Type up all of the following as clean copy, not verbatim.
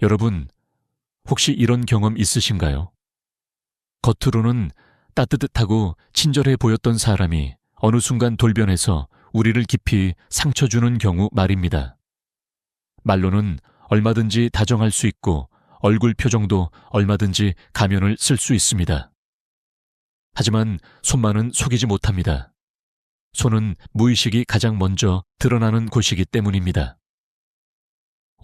여러분, 혹시 이런 경험 있으신가요? 겉으로는 따뜻하고 친절해 보였던 사람이 어느 순간 돌변해서 우리를 깊이 상처 주는 경우 말입니다. 말로는 얼마든지 다정할 수 있고 얼굴 표정도 얼마든지 가면을 쓸 수 있습니다. 하지만 손만은 속이지 못합니다. 손은 무의식이 가장 먼저 드러나는 곳이기 때문입니다.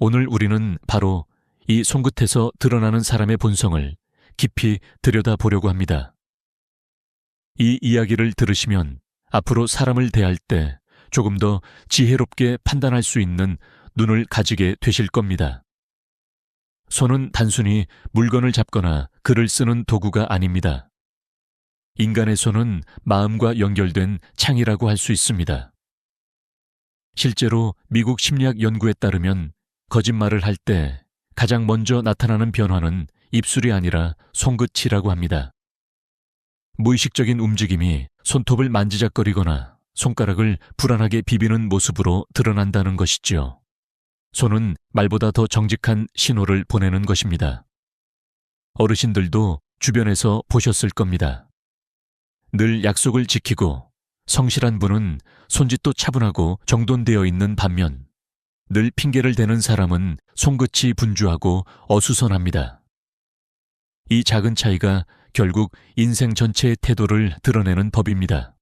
오늘 우리는 바로 이 손끝에서 드러나는 사람의 본성을 깊이 들여다보려고 합니다. 이 이야기를 들으시면 앞으로 사람을 대할 때 조금 더 지혜롭게 판단할 수 있는 눈을 가지게 되실 겁니다. 손은 단순히 물건을 잡거나 글을 쓰는 도구가 아닙니다. 인간의 손은 마음과 연결된 창이라고 할 수 있습니다. 실제로 미국 심리학 연구에 따르면 거짓말을 할 때 가장 먼저 나타나는 변화는 입술이 아니라 손끝이라고 합니다. 무의식적인 움직임이 손톱을 만지작거리거나 손가락을 불안하게 비비는 모습으로 드러난다는 것이지요. 손은 말보다 더 정직한 신호를 보내는 것입니다. 어르신들도 주변에서 보셨을 겁니다. 늘 약속을 지키고 성실한 분은 손짓도 차분하고 정돈되어 있는 반면 늘 핑계를 대는 사람은 손끝이 분주하고 어수선합니다. 이 작은 차이가 결국 인생 전체의 태도를 드러내는 법입니다.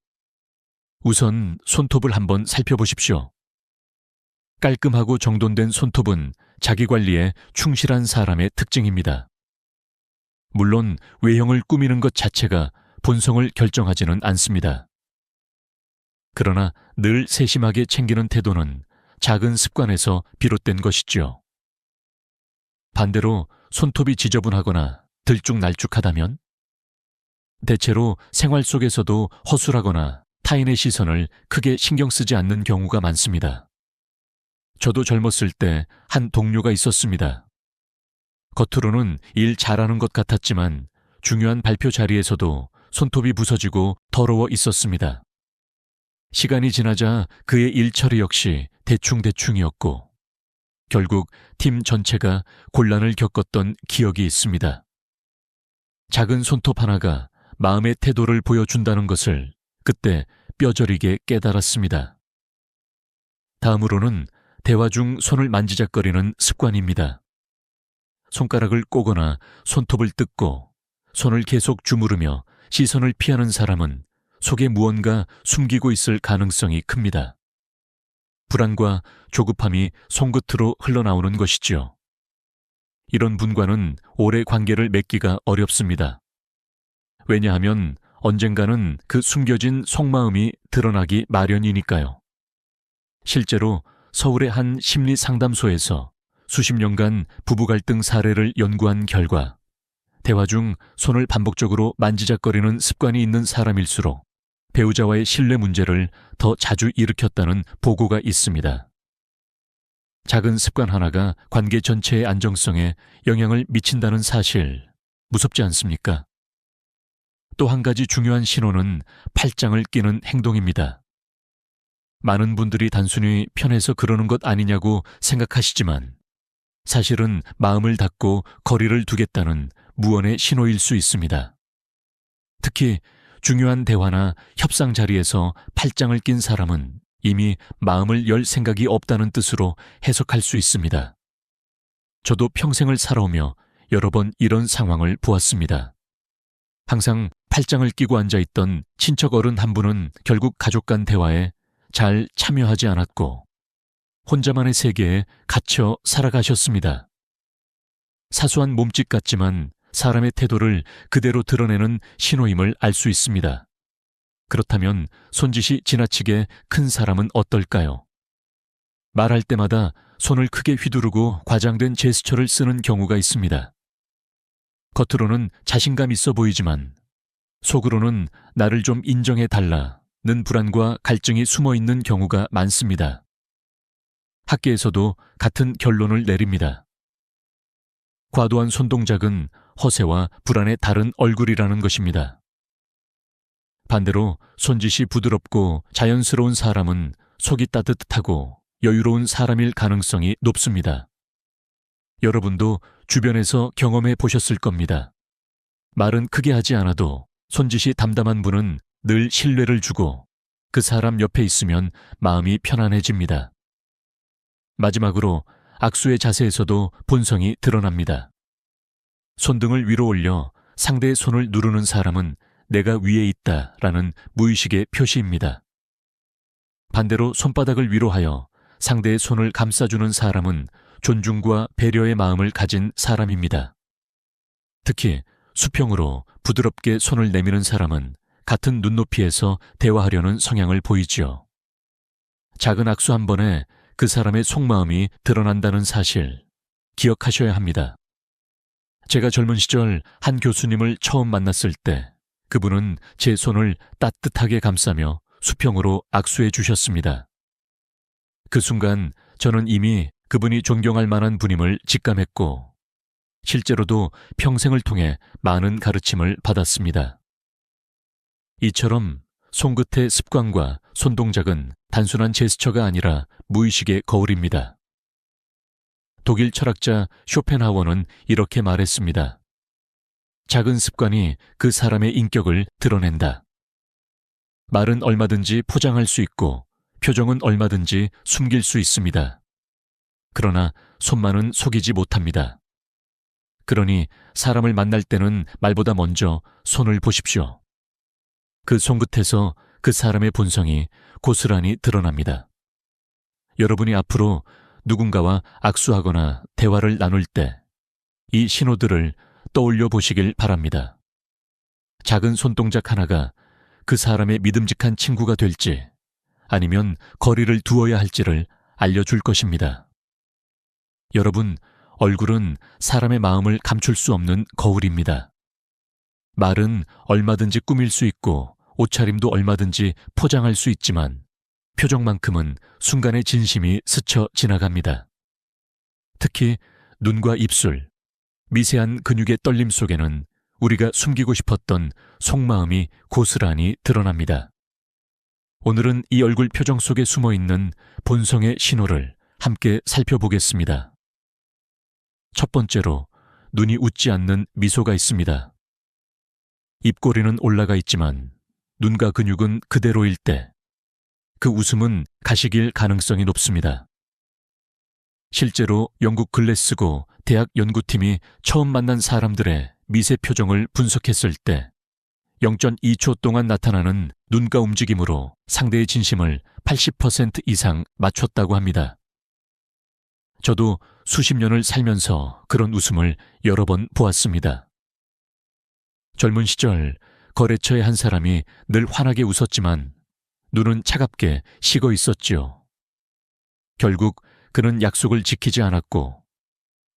우선 손톱을 한번 살펴보십시오. 깔끔하고 정돈된 손톱은 자기관리에 충실한 사람의 특징입니다. 물론 외형을 꾸미는 것 자체가 본성을 결정하지는 않습니다. 그러나 늘 세심하게 챙기는 태도는 작은 습관에서 비롯된 것이죠. 반대로 손톱이 지저분하거나 들쭉날쭉하다면 대체로 생활 속에서도 허술하거나 타인의 시선을 크게 신경 쓰지 않는 경우가 많습니다. 저도 젊었을 때 한 동료가 있었습니다. 겉으로는 일 잘하는 것 같았지만 중요한 발표 자리에서도 손톱이 부서지고 더러워 있었습니다. 시간이 지나자 그의 일 처리 역시 대충대충이었고 결국 팀 전체가 곤란을 겪었던 기억이 있습니다. 작은 손톱 하나가 마음의 태도를 보여준다는 것을 그때 뼈저리게 깨달았습니다. 다음으로는 대화 중 손을 만지작거리는 습관입니다. 손가락을 꼬거나 손톱을 뜯고 손을 계속 주무르며 시선을 피하는 사람은 속에 무언가 숨기고 있을 가능성이 큽니다. 불안과 조급함이 손끝으로 흘러나오는 것이지요. 이런 분과는 오래 관계를 맺기가 어렵습니다. 왜냐하면 언젠가는 그 숨겨진 속마음이 드러나기 마련이니까요. 실제로 서울의 한 심리 상담소에서 수십 년간 부부 갈등 사례를 연구한 결과 대화 중 손을 반복적으로 만지작거리는 습관이 있는 사람일수록 배우자와의 신뢰 문제를 더 자주 일으켰다는 보고가 있습니다. 작은 습관 하나가 관계 전체의 안정성에 영향을 미친다는 사실, 무섭지 않습니까? 또 한 가지 중요한 신호는 팔짱을 끼는 행동입니다. 많은 분들이 단순히 편해서 그러는 것 아니냐고 생각하시지만 사실은 마음을 닫고 거리를 두겠다는 무언의 신호일 수 있습니다. 특히 중요한 대화나 협상 자리에서 팔짱을 낀 사람은 이미 마음을 열 생각이 없다는 뜻으로 해석할 수 있습니다. 저도 평생을 살아오며 여러 번 이런 상황을 보았습니다. 항상 팔짱을 끼고 앉아있던 친척 어른 한 분은 결국 가족 간 대화에 잘 참여하지 않았고 혼자만의 세계에 갇혀 살아가셨습니다. 사소한 몸짓 같지만 사람의 태도를 그대로 드러내는 신호임을 알 수 있습니다. 그렇다면 손짓이 지나치게 큰 사람은 어떨까요? 말할 때마다 손을 크게 휘두르고 과장된 제스처를 쓰는 경우가 있습니다. 겉으로는 자신감 있어 보이지만 속으로는 나를 좀 인정해 달라는 불안과 갈증이 숨어 있는 경우가 많습니다. 학계에서도 같은 결론을 내립니다. 과도한 손동작은 허세와 불안의 다른 얼굴이라는 것입니다. 반대로 손짓이 부드럽고 자연스러운 사람은 속이 따뜻하고 여유로운 사람일 가능성이 높습니다. 여러분도 주변에서 경험해 보셨을 겁니다. 말은 크게 하지 않아도 손짓이 담담한 분은 늘 신뢰를 주고 그 사람 옆에 있으면 마음이 편안해집니다. 마지막으로 악수의 자세에서도 본성이 드러납니다. 손등을 위로 올려 상대의 손을 누르는 사람은 내가 위에 있다라는 무의식의 표시입니다. 반대로 손바닥을 위로 하여 상대의 손을 감싸주는 사람은 존중과 배려의 마음을 가진 사람입니다. 특히 수평으로 부드럽게 손을 내미는 사람은 같은 눈높이에서 대화하려는 성향을 보이지요. 작은 악수 한 번에 그 사람의 속마음이 드러난다는 사실 기억하셔야 합니다. 제가 젊은 시절 한 교수님을 처음 만났을 때 그분은 제 손을 따뜻하게 감싸며 수평으로 악수해 주셨습니다. 그 순간 저는 이미 그분이 존경할 만한 분임을 직감했고 실제로도 평생을 통해 많은 가르침을 받았습니다. 이처럼 손끝의 습관과 손동작은 단순한 제스처가 아니라 무의식의 거울입니다. 독일 철학자 쇼펜하워는 이렇게 말했습니다. 작은 습관이 그 사람의 인격을 드러낸다. 말은 얼마든지 포장할 수 있고 표정은 얼마든지 숨길 수 있습니다. 그러나 손만은 속이지 못합니다. 그러니 사람을 만날 때는 말보다 먼저 손을 보십시오. 그 손끝에서 그 사람의 본성이 고스란히 드러납니다. 여러분이 앞으로 누군가와 악수하거나 대화를 나눌 때 이 신호들을 떠올려 보시길 바랍니다. 작은 손동작 하나가 그 사람의 믿음직한 친구가 될지 아니면 거리를 두어야 할지를 알려줄 것입니다. 여러분, 얼굴은 사람의 마음을 감출 수 없는 거울입니다. 말은 얼마든지 꾸밀 수 있고 옷차림도 얼마든지 포장할 수 있지만 표정만큼은 순간의 진심이 스쳐 지나갑니다. 특히 눈과 입술, 미세한 근육의 떨림 속에는 우리가 숨기고 싶었던 속마음이 고스란히 드러납니다. 오늘은 이 얼굴 표정 속에 숨어있는 본성의 신호를 함께 살펴보겠습니다. 첫 번째로 눈이 웃지 않는 미소가 있습니다. 입꼬리는 올라가 있지만 눈과 근육은 그대로일 때 그 웃음은 가식일 가능성이 높습니다. 실제로 영국 글래스고 대학 연구팀이 처음 만난 사람들의 미세 표정을 분석했을 때 0.2초 동안 나타나는 눈가 움직임으로 상대의 진심을 80% 이상 맞췄다고 합니다. 저도 수십 년을 살면서 그런 웃음을 여러 번 보았습니다. 젊은 시절 거래처의 한 사람이 늘 환하게 웃었지만 눈은 차갑게 식어 있었지요. 결국 그는 약속을 지키지 않았고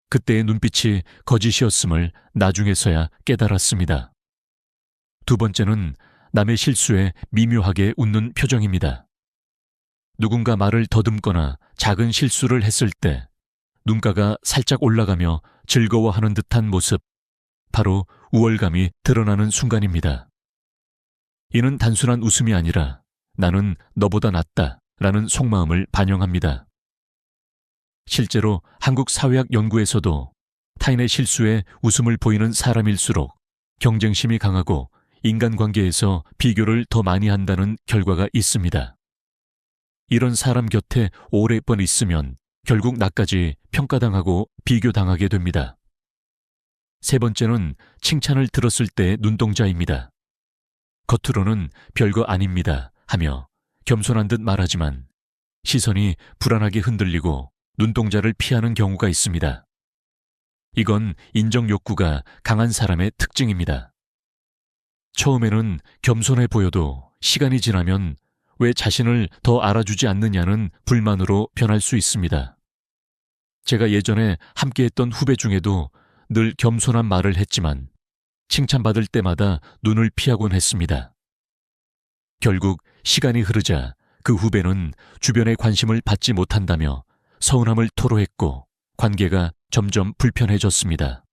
그때의 눈빛이 거짓이었음을 나중에서야 깨달았습니다. 두 번째는 남의 실수에 미묘하게 웃는 표정입니다. 누군가 말을 더듬거나 작은 실수를 했을 때 눈가가 살짝 올라가며 즐거워하는 듯한 모습, 바로 우월감이 드러나는 순간입니다. 이는 단순한 웃음이 아니라 나는 너보다 낫다 라는 속마음을 반영합니다. 실제로 한국 사회학 연구에서도 타인의 실수에 웃음을 보이는 사람일수록 경쟁심이 강하고 인간관계에서 비교를 더 많이 한다는 결과가 있습니다. 이런 사람 곁에 오랫동안 있으면 결국 나까지 평가당하고 비교당하게 됩니다. 세 번째는 칭찬을 들었을 때의 눈동자입니다. 겉으로는 별거 아닙니다 하며 겸손한 듯 말하지만 시선이 불안하게 흔들리고 눈동자를 피하는 경우가 있습니다. 이건 인정 욕구가 강한 사람의 특징입니다. 처음에는 겸손해 보여도 시간이 지나면 왜 자신을 더 알아주지 않느냐는 불만으로 변할 수 있습니다. 제가 예전에 함께했던 후배 중에도 늘 겸손한 말을 했지만 칭찬받을 때마다 눈을 피하곤 했습니다. 결국 시간이 흐르자 그 후배는 주변의 관심을 받지 못한다며 서운함을 토로했고 관계가 점점 불편해졌습니다.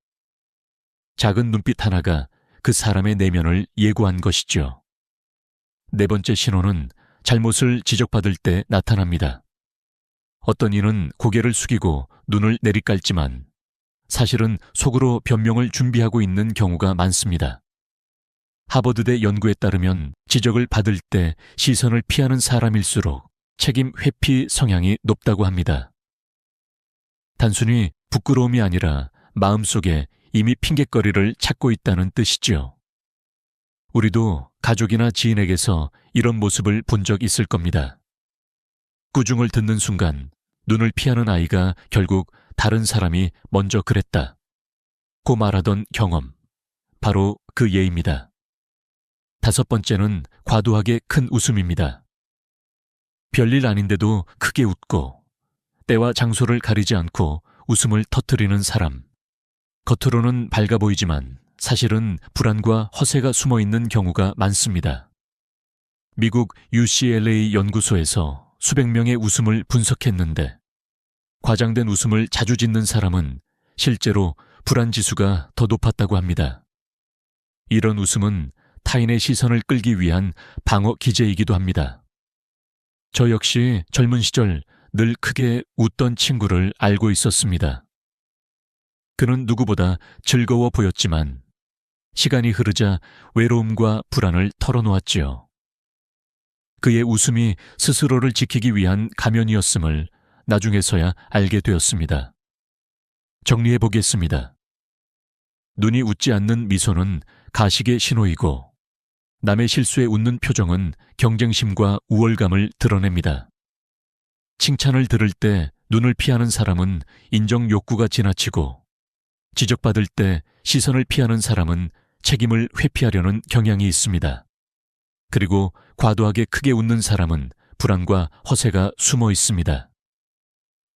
작은 눈빛 하나가 그 사람의 내면을 예고한 것이죠. 네 번째 신호는 잘못을 지적받을 때 나타납니다. 어떤 이는 고개를 숙이고 눈을 내리깔지만 사실은 속으로 변명을 준비하고 있는 경우가 많습니다. 하버드대 연구에 따르면 지적을 받을 때 시선을 피하는 사람일수록 책임 회피 성향이 높다고 합니다. 단순히 부끄러움이 아니라 마음속에 이미 핑곗거리를 찾고 있다는 뜻이지요. 우리도 가족이나 지인에게서 이런 모습을 본 적 있을 겁니다. 꾸중을 듣는 순간 눈을 피하는 아이가 결국 다른 사람이 먼저 그랬다 고 말하던 경험, 바로 그 예입니다. 다섯 번째는 과도하게 큰 웃음입니다. 별일 아닌데도 크게 웃고 때와 장소를 가리지 않고 웃음을 터뜨리는 사람. 겉으로는 밝아 보이지만 사실은 불안과 허세가 숨어 있는 경우가 많습니다. 미국 UCLA 연구소에서 수백 명의 웃음을 분석했는데 과장된 웃음을 자주 짓는 사람은 실제로 불안 지수가 더 높았다고 합니다. 이런 웃음은 타인의 시선을 끌기 위한 방어 기제이기도 합니다. 저 역시 젊은 시절 늘 크게 웃던 친구를 알고 있었습니다. 그는 누구보다 즐거워 보였지만 시간이 흐르자 외로움과 불안을 털어놓았지요. 그의 웃음이 스스로를 지키기 위한 가면이었음을 나중에서야 알게 되었습니다. 정리해 보겠습니다. 눈이 웃지 않는 미소는 가식의 신호이고 남의 실수에 웃는 표정은 경쟁심과 우월감을 드러냅니다. 칭찬을 들을 때 눈을 피하는 사람은 인정 욕구가 지나치고 지적받을 때 시선을 피하는 사람은 책임을 회피하려는 경향이 있습니다. 그리고 과도하게 크게 웃는 사람은 불안과 허세가 숨어 있습니다.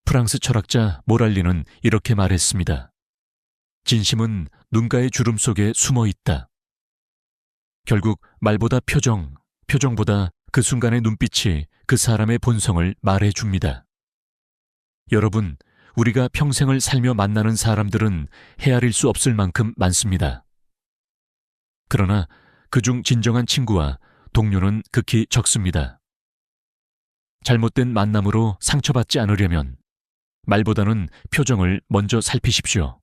프랑스 철학자 모랄리는 이렇게 말했습니다. 진심은 눈가의 주름 속에 숨어 있다. 결국 말보다 표정보다 그 순간의 눈빛이 그 사람의 본성을 말해줍니다. 여러분, 우리가 평생을 살며 만나는 사람들은 헤아릴 수 없을 만큼 많습니다. 그러나 그중 진정한 친구와 동료는 극히 적습니다. 잘못된 만남으로 상처받지 않으려면 말보다는 표정을 먼저 살피십시오.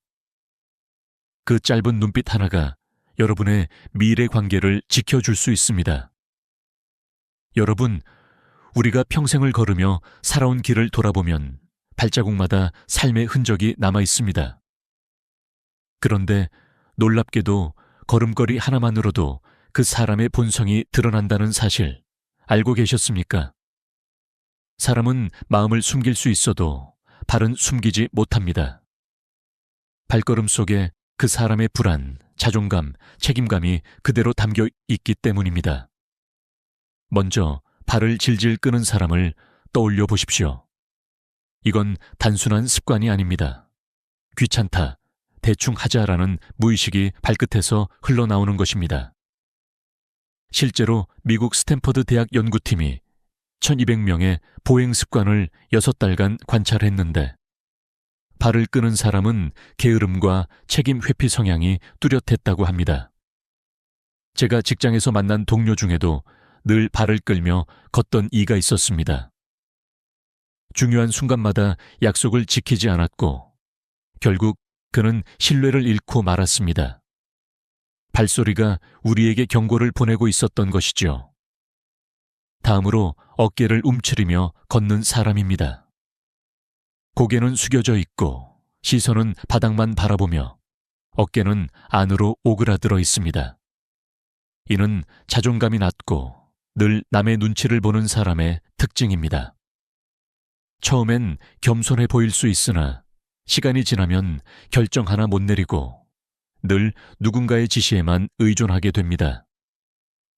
그 짧은 눈빛 하나가 여러분의 미래 관계를 지켜줄 수 있습니다. 여러분, 우리가 평생을 걸으며 살아온 길을 돌아보면 발자국마다 삶의 흔적이 남아 있습니다. 그런데 놀랍게도 걸음걸이 하나만으로도 그 사람의 본성이 드러난다는 사실 알고 계셨습니까? 사람은 마음을 숨길 수 있어도 발은 숨기지 못합니다. 발걸음 속에 그 사람의 불안, 자존감, 책임감이 그대로 담겨 있기 때문입니다. 먼저 발을 질질 끄는 사람을 떠올려 보십시오. 이건 단순한 습관이 아닙니다. 귀찮다, 대충 하자라는 무의식이 발끝에서 흘러나오는 것입니다. 실제로 미국 스탠퍼드 대학 연구팀이 1200명의 보행 습관을 6달간 관찰했는데 발을 끄는 사람은 게으름과 책임 회피 성향이 뚜렷했다고 합니다. 제가 직장에서 만난 동료 중에도 늘 발을 끌며 걷던 이가 있었습니다. 중요한 순간마다 약속을 지키지 않았고 결국 그는 신뢰를 잃고 말았습니다. 발소리가 우리에게 경고를 보내고 있었던 것이죠. 다음으로 어깨를 움츠리며 걷는 사람입니다. 고개는 숙여져 있고 시선은 바닥만 바라보며 어깨는 안으로 오그라들어 있습니다. 이는 자존감이 낮고 늘 남의 눈치를 보는 사람의 특징입니다. 처음엔 겸손해 보일 수 있으나 시간이 지나면 결정 하나 못 내리고 늘 누군가의 지시에만 의존하게 됩니다.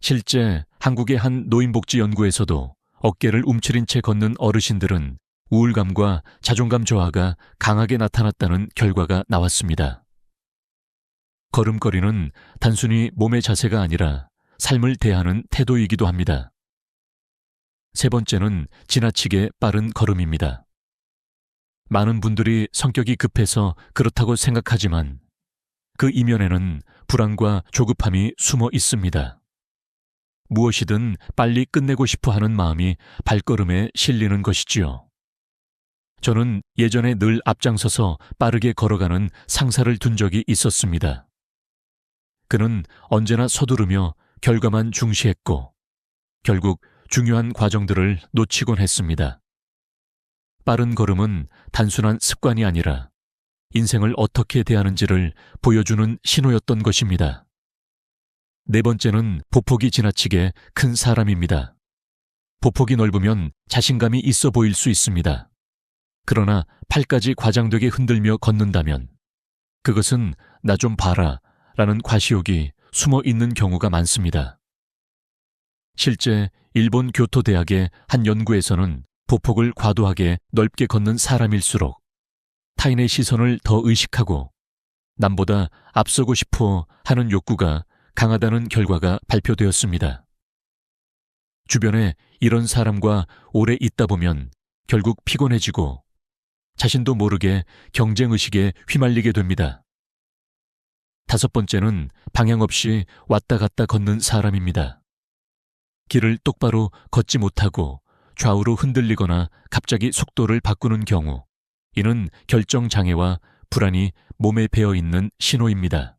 실제 한국의 한 노인복지 연구에서도 어깨를 움츠린 채 걷는 어르신들은 우울감과 자존감 저하가 강하게 나타났다는 결과가 나왔습니다. 걸음걸이는 단순히 몸의 자세가 아니라 삶을 대하는 태도이기도 합니다. 세 번째는 지나치게 빠른 걸음입니다. 많은 분들이 성격이 급해서 그렇다고 생각하지만 그 이면에는 불안과 조급함이 숨어 있습니다. 무엇이든 빨리 끝내고 싶어 하는 마음이 발걸음에 실리는 것이지요. 저는 예전에 늘 앞장서서 빠르게 걸어가는 상사를 둔 적이 있었습니다. 그는 언제나 서두르며 결과만 중시했고 결국 중요한 과정들을 놓치곤 했습니다. 빠른 걸음은 단순한 습관이 아니라 인생을 어떻게 대하는지를 보여주는 신호였던 것입니다. 네 번째는 보폭이 지나치게 큰 사람입니다. 보폭이 넓으면 자신감이 있어 보일 수 있습니다. 그러나 팔까지 과장되게 흔들며 걷는다면 그것은 나 좀 봐라 라는 과시욕이 숨어 있는 경우가 많습니다. 실제 일본 교토대학의 한 연구에서는 보폭을 과도하게 넓게 걷는 사람일수록 타인의 시선을 더 의식하고 남보다 앞서고 싶어 하는 욕구가 강하다는 결과가 발표되었습니다. 주변에 이런 사람과 오래 있다 보면 결국 피곤해지고 자신도 모르게 경쟁의식에 휘말리게 됩니다. 다섯 번째는 방향 없이 왔다 갔다 걷는 사람입니다. 길을 똑바로 걷지 못하고 좌우로 흔들리거나 갑자기 속도를 바꾸는 경우, 이는 결정장애와 불안이 몸에 배어 있는 신호입니다.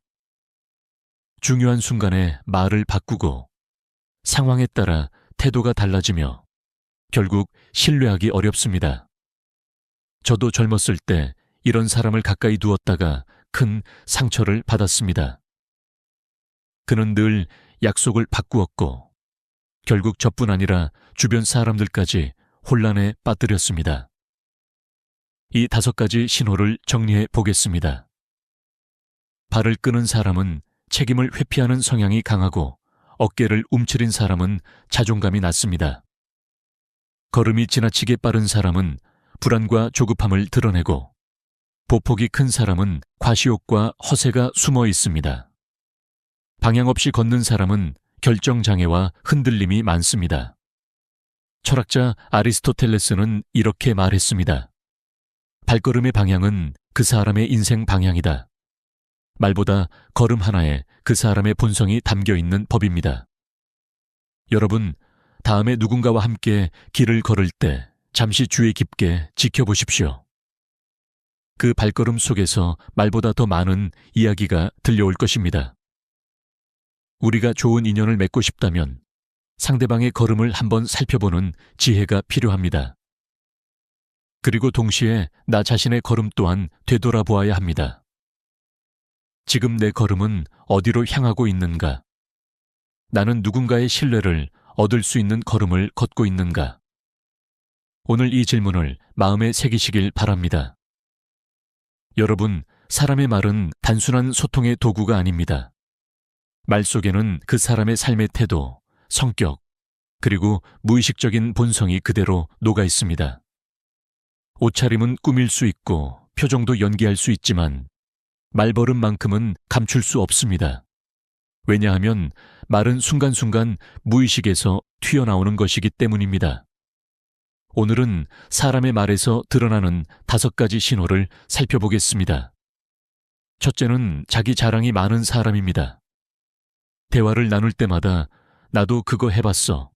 중요한 순간에 말을 바꾸고 상황에 따라 태도가 달라지며 결국 신뢰하기 어렵습니다. 저도 젊었을 때 이런 사람을 가까이 두었다가 큰 상처를 받았습니다. 그는 늘 약속을 바꾸었고 결국 저뿐 아니라 주변 사람들까지 혼란에 빠뜨렸습니다. 이 5가지 신호를 정리해 보겠습니다. 발을 끄는 사람은 책임을 회피하는 성향이 강하고 어깨를 움츠린 사람은 자존감이 낮습니다. 걸음이 지나치게 빠른 사람은 불안과 조급함을 드러내고 보폭이 큰 사람은 과시욕과 허세가 숨어 있습니다. 방향 없이 걷는 사람은 결정장애와 흔들림이 많습니다. 철학자 아리스토텔레스는 이렇게 말했습니다. 발걸음의 방향은 그 사람의 인생 방향이다. 말보다 걸음 하나에 그 사람의 본성이 담겨 있는 법입니다. 여러분, 다음에 누군가와 함께 길을 걸을 때 잠시 주의 깊게 지켜보십시오. 그 발걸음 속에서 말보다 더 많은 이야기가 들려올 것입니다. 우리가 좋은 인연을 맺고 싶다면 상대방의 걸음을 한번 살펴보는 지혜가 필요합니다. 그리고 동시에 나 자신의 걸음 또한 되돌아보아야 합니다. 지금 내 걸음은 어디로 향하고 있는가? 나는 누군가의 신뢰를 얻을 수 있는 걸음을 걷고 있는가? 오늘 이 질문을 마음에 새기시길 바랍니다. 여러분, 사람의 말은 단순한 소통의 도구가 아닙니다. 말 속에는 그 사람의 삶의 태도, 성격, 그리고 무의식적인 본성이 그대로 녹아 있습니다. 옷차림은 꾸밀 수 있고 표정도 연기할 수 있지만 말버릇만큼은 감출 수 없습니다. 왜냐하면 말은 순간순간 무의식에서 튀어나오는 것이기 때문입니다. 오늘은 사람의 말에서 드러나는 5가지 신호를 살펴보겠습니다. 첫째는 자기 자랑이 많은 사람입니다. 대화를 나눌 때마다 나도 그거 해봤어.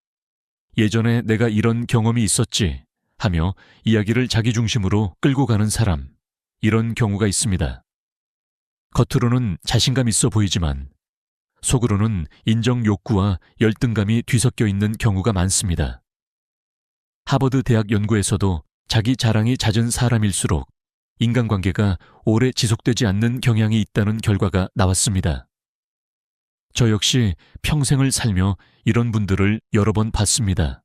예전에 내가 이런 경험이 있었지 하며 이야기를 자기 중심으로 끌고 가는 사람, 이런 경우가 있습니다. 겉으로는 자신감 있어 보이지만 속으로는 인정 욕구와 열등감이 뒤섞여 있는 경우가 많습니다. 하버드 대학 연구에서도 자기 자랑이 잦은 사람일수록 인간관계가 오래 지속되지 않는 경향이 있다는 결과가 나왔습니다. 저 역시 평생을 살며 이런 분들을 여러 번 봤습니다.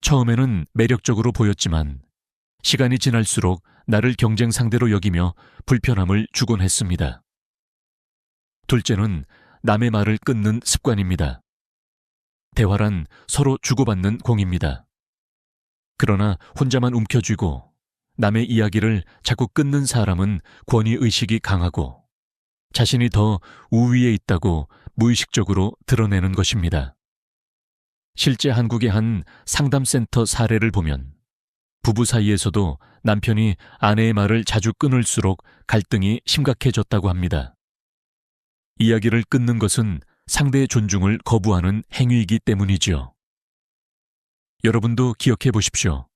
처음에는 매력적으로 보였지만 시간이 지날수록 나를 경쟁 상대로 여기며 불편함을 주곤 했습니다. 둘째는 남의 말을 끊는 습관입니다. 대화란 서로 주고받는 공입니다. 그러나 혼자만 움켜쥐고 남의 이야기를 자꾸 끊는 사람은 권위의식이 강하고 자신이 더 우위에 있다고 무의식적으로 드러내는 것입니다. 실제 한국의 한 상담센터 사례를 보면 부부 사이에서도 남편이 아내의 말을 자주 끊을수록 갈등이 심각해졌다고 합니다. 이야기를 끊는 것은 상대의 존중을 거부하는 행위이기 때문이지요. 여러분도 기억해 보십시오.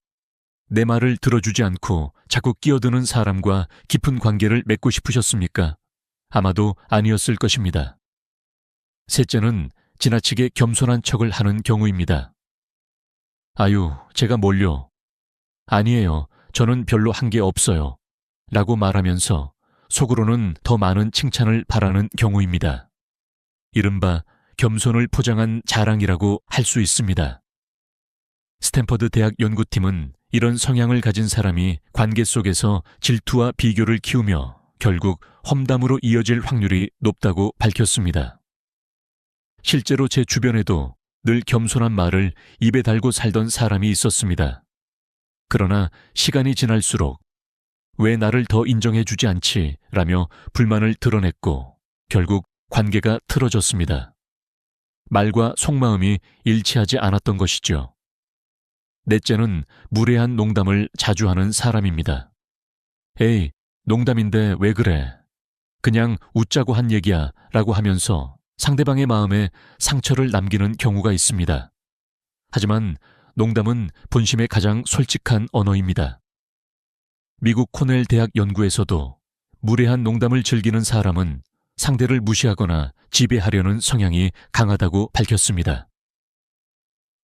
내 말을 들어주지 않고 자꾸 끼어드는 사람과 깊은 관계를 맺고 싶으셨습니까? 아마도 아니었을 것입니다. 셋째는 지나치게 겸손한 척을 하는 경우입니다. 아유, 제가 뭘요? 아니에요. 저는 별로 한 게 없어요. 라고 말하면서 속으로는 더 많은 칭찬을 바라는 경우입니다. 이른바 겸손을 포장한 자랑이라고 할 수 있습니다. 스탠퍼드 대학 연구팀은 이런 성향을 가진 사람이 관계 속에서 질투와 비교를 키우며 결국 험담으로 이어질 확률이 높다고 밝혔습니다. 실제로 제 주변에도 늘 겸손한 말을 입에 달고 살던 사람이 있었습니다. 그러나 시간이 지날수록 왜 나를 더 인정해주지 않지? 라며 불만을 드러냈고 결국 관계가 틀어졌습니다. 말과 속마음이 일치하지 않았던 것이죠. 넷째는 무례한 농담을 자주 하는 사람입니다. 에이, 농담인데 왜 그래? 그냥 웃자고 한 얘기야 라고 하면서 상대방의 마음에 상처를 남기는 경우가 있습니다. 하지만 농담은 본심의 가장 솔직한 언어입니다. 미국 코넬 대학 연구에서도 무례한 농담을 즐기는 사람은 상대를 무시하거나 지배하려는 성향이 강하다고 밝혔습니다.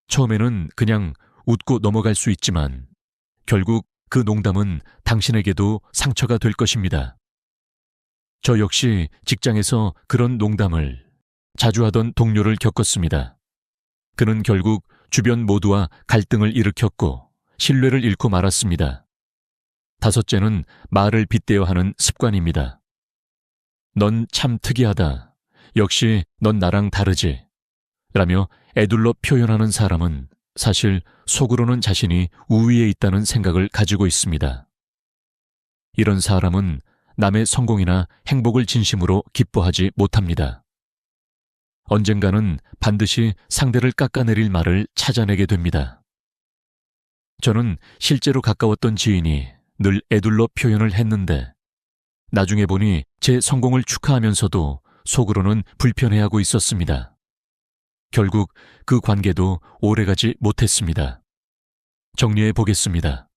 처음에는 그냥 웃고 넘어갈 수 있지만 결국 그 농담은 당신에게도 상처가 될 것입니다. 저 역시 직장에서 그런 농담을 자주 하던 동료를 겪었습니다. 그는 결국 주변 모두와 갈등을 일으켰고 신뢰를 잃고 말았습니다. 다섯째는 말을 빗대어 하는 습관입니다. 넌 참 특이하다. 역시 넌 나랑 다르지. 라며 에둘러 표현하는 사람은 사실 속으로는 자신이 우위에 있다는 생각을 가지고 있습니다. 이런 사람은 남의 성공이나 행복을 진심으로 기뻐하지 못합니다. 언젠가는 반드시 상대를 깎아내릴 말을 찾아내게 됩니다. 저는 실제로 가까웠던 지인이 늘 에둘러 표현을 했는데 나중에 보니 제 성공을 축하하면서도 속으로는 불편해하고 있었습니다. 결국 그 관계도 오래가지 못했습니다. 정리해 보겠습니다.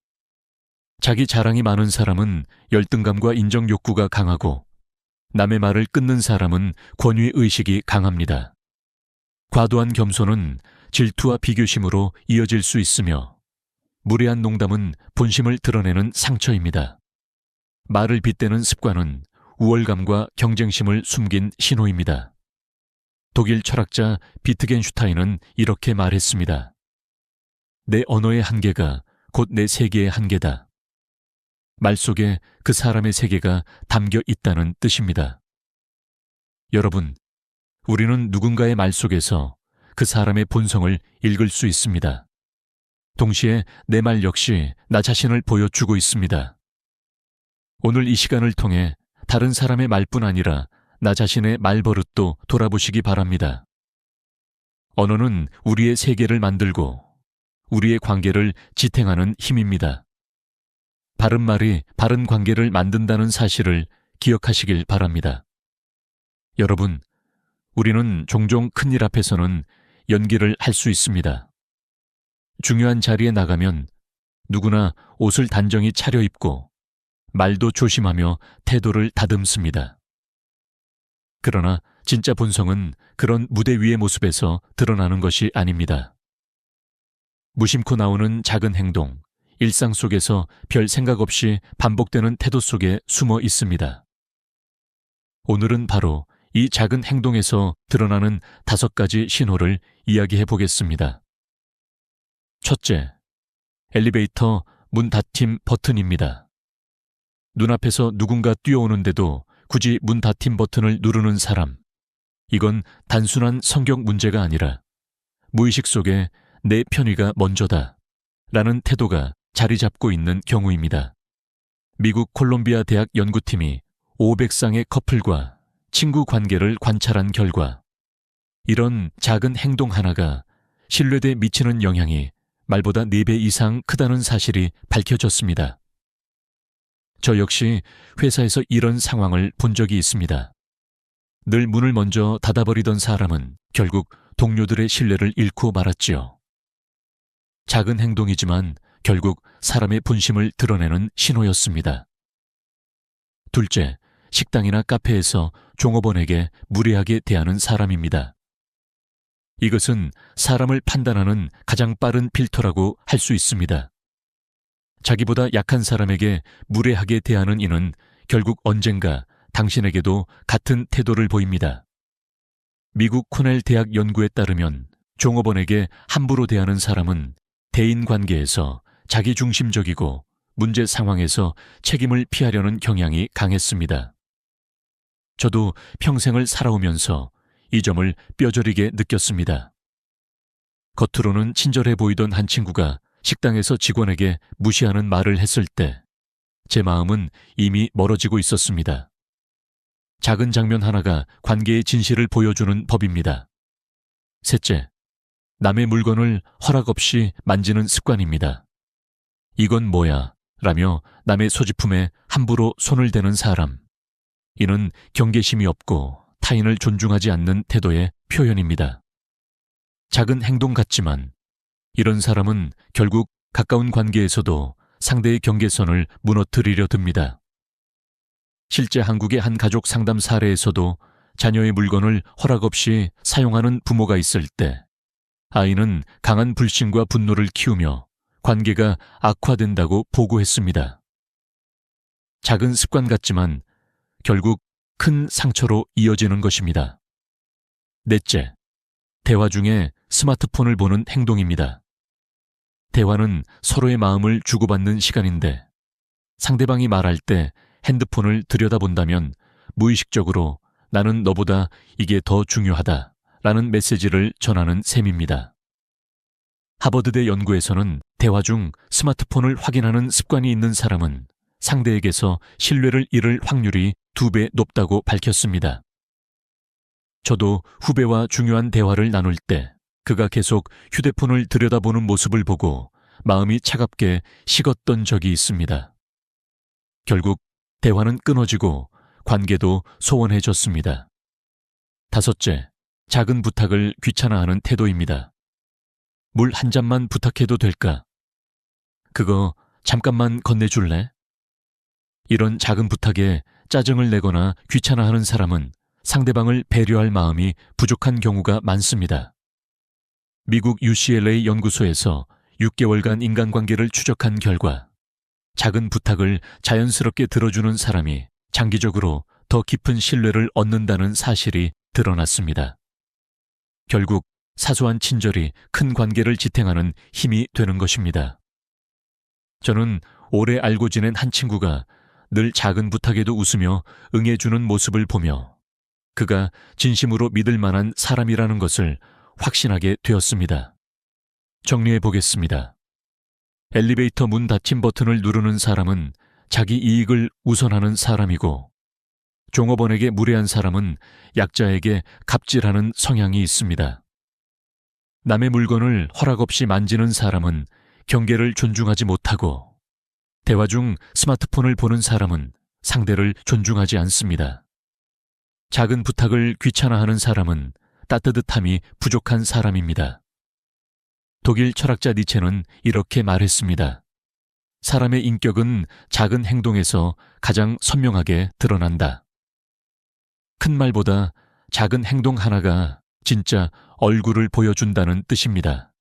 자기 자랑이 많은 사람은 열등감과 인정 욕구가 강하고 남의 말을 끊는 사람은 권위의식이 강합니다. 과도한 겸손은 질투와 비교심으로 이어질 수 있으며 무례한 농담은 본심을 드러내는 상처입니다. 말을 빗대는 습관은 우월감과 경쟁심을 숨긴 신호입니다. 독일 철학자 비트겐슈타인은 이렇게 말했습니다. 내 언어의 한계가 곧 내 세계의 한계다. 말 속에 그 사람의 세계가 담겨 있다는 뜻입니다. 여러분, 우리는 누군가의 말 속에서 그 사람의 본성을 읽을 수 있습니다. 동시에 내 말 역시 나 자신을 보여주고 있습니다. 오늘 이 시간을 통해 다른 사람의 말뿐 아니라 나 자신의 말버릇도 돌아보시기 바랍니다. 언어는 우리의 세계를 만들고 우리의 관계를 지탱하는 힘입니다. 바른 말이 바른 관계를 만든다는 사실을 기억하시길 바랍니다. 여러분, 우리는 종종 큰일 앞에서는 연기를 할 수 있습니다. 중요한 자리에 나가면 누구나 옷을 단정히 차려입고 말도 조심하며 태도를 다듬습니다. 그러나 진짜 본성은 그런 무대 위의 모습에서 드러나는 것이 아닙니다. 무심코 나오는 작은 행동, 일상 속에서 별 생각 없이 반복되는 태도 속에 숨어 있습니다. 오늘은 바로 이 작은 행동에서 드러나는 5가지 신호를 이야기해 보겠습니다. 첫째, 엘리베이터 문 닫힘 버튼입니다. 눈앞에서 누군가 뛰어오는데도 굳이 문 닫힘 버튼을 누르는 사람. 이건 단순한 성격 문제가 아니라 무의식 속에 내 편의가 먼저다 라는 태도가 자리 잡고 있는 경우입니다. 미국 콜롬비아 대학 연구팀이 500쌍의 커플과 친구 관계를 관찰한 결과 이런 작은 행동 하나가 신뢰대에 미치는 영향이 말보다 4배 이상 크다는 사실이 밝혀졌습니다. 저 역시 회사에서 이런 상황을 본 적이 있습니다. 늘 문을 먼저 닫아버리던 사람은 결국 동료들의 신뢰를 잃고 말았지요. 작은 행동이지만 결국 사람의 본심을 드러내는 신호였습니다. 둘째, 식당이나 카페에서 종업원에게 무례하게 대하는 사람입니다. 이것은 사람을 판단하는 가장 빠른 필터라고 할 수 있습니다. 자기보다 약한 사람에게 무례하게 대하는 이는 결국 언젠가 당신에게도 같은 태도를 보입니다. 미국 코넬 대학 연구에 따르면 종업원에게 함부로 대하는 사람은 대인관계에서 자기중심적이고 문제 상황에서 책임을 피하려는 경향이 강했습니다. 저도 평생을 살아오면서 이 점을 뼈저리게 느꼈습니다. 겉으로는 친절해 보이던 한 친구가 식당에서 직원에게 무시하는 말을 했을 때 제 마음은 이미 멀어지고 있었습니다. 작은 장면 하나가 관계의 진실을 보여주는 법입니다. 셋째, 남의 물건을 허락 없이 만지는 습관입니다. 이건 뭐야? 라며 남의 소지품에 함부로 손을 대는 사람. 이는 경계심이 없고 타인을 존중하지 않는 태도의 표현입니다. 작은 행동 같지만 이런 사람은 결국 가까운 관계에서도 상대의 경계선을 무너뜨리려 듭니다. 실제 한국의 한 가족 상담 사례에서도 자녀의 물건을 허락 없이 사용하는 부모가 있을 때 아이는 강한 불신과 분노를 키우며 관계가 악화된다고 보고했습니다. 작은 습관 같지만 결국 큰 상처로 이어지는 것입니다. 넷째, 대화 중에 스마트폰을 보는 행동입니다. 대화는 서로의 마음을 주고받는 시간인데 상대방이 말할 때 핸드폰을 들여다본다면 무의식적으로 나는 너보다 이게 더 중요하다 라는 메시지를 전하는 셈입니다. 하버드대 연구에서는 대화 중 스마트폰을 확인하는 습관이 있는 사람은 상대에게서 신뢰를 잃을 확률이 2배 높다고 밝혔습니다. 저도 후배와 중요한 대화를 나눌 때 그가 계속 휴대폰을 들여다보는 모습을 보고 마음이 차갑게 식었던 적이 있습니다. 결국 대화는 끊어지고 관계도 소원해졌습니다. 다섯째, 작은 부탁을 귀찮아하는 태도입니다. 물 한 잔만 부탁해도 될까? 그거 잠깐만 건네줄래? 이런 작은 부탁에 짜증을 내거나 귀찮아하는 사람은 상대방을 배려할 마음이 부족한 경우가 많습니다. 미국 UCLA 연구소에서 6개월간 인간관계를 추적한 결과 작은 부탁을 자연스럽게 들어주는 사람이 장기적으로 더 깊은 신뢰를 얻는다는 사실이 드러났습니다. 결국 사소한 친절이 큰 관계를 지탱하는 힘이 되는 것입니다. 저는 오래 알고 지낸 한 친구가 늘 작은 부탁에도 웃으며 응해주는 모습을 보며 그가 진심으로 믿을 만한 사람이라는 것을 확신하게 되었습니다. 정리해 보겠습니다. 엘리베이터 문 닫힘 버튼을 누르는 사람은 자기 이익을 우선하는 사람이고 종업원에게 무례한 사람은 약자에게 갑질하는 성향이 있습니다. 남의 물건을 허락 없이 만지는 사람은 경계를 존중하지 못하고 대화 중 스마트폰을 보는 사람은 상대를 존중하지 않습니다. 작은 부탁을 귀찮아하는 사람은 따뜻함이 부족한 사람입니다. 독일 철학자 니체는 이렇게 말했습니다. 사람의 인격은 작은 행동에서 가장 선명하게 드러난다. 큰 말보다 작은 행동 하나가 진짜 얼굴을 보여준다는 뜻입니다.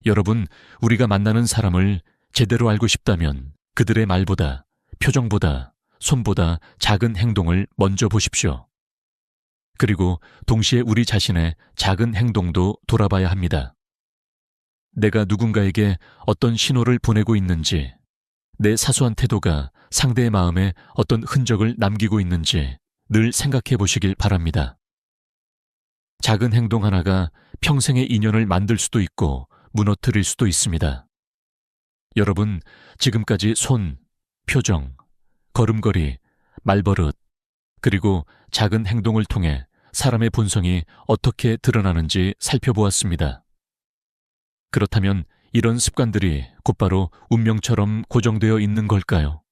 여러분, 우리가 만나는 사람을 제대로 알고 싶다면 그들의 말보다, 표정보다, 손보다 작은 행동을 먼저 보십시오. 그리고 동시에 우리 자신의 작은 행동도 돌아봐야 합니다. 내가 누군가에게 어떤 신호를 보내고 있는지, 내 사소한 태도가 상대의 마음에 어떤 흔적을 남기고 있는지 늘 생각해 보시길 바랍니다. 작은 행동 하나가 평생의 인연을 만들 수도 있고 무너뜨릴 수도 있습니다. 여러분, 지금까지 손, 표정, 걸음걸이, 말버릇, 그리고 작은 행동을 통해 사람의 본성이 어떻게 드러나는지 살펴보았습니다. 그렇다면 이런 습관들이 곧바로 운명처럼 고정되어 있는 걸까요?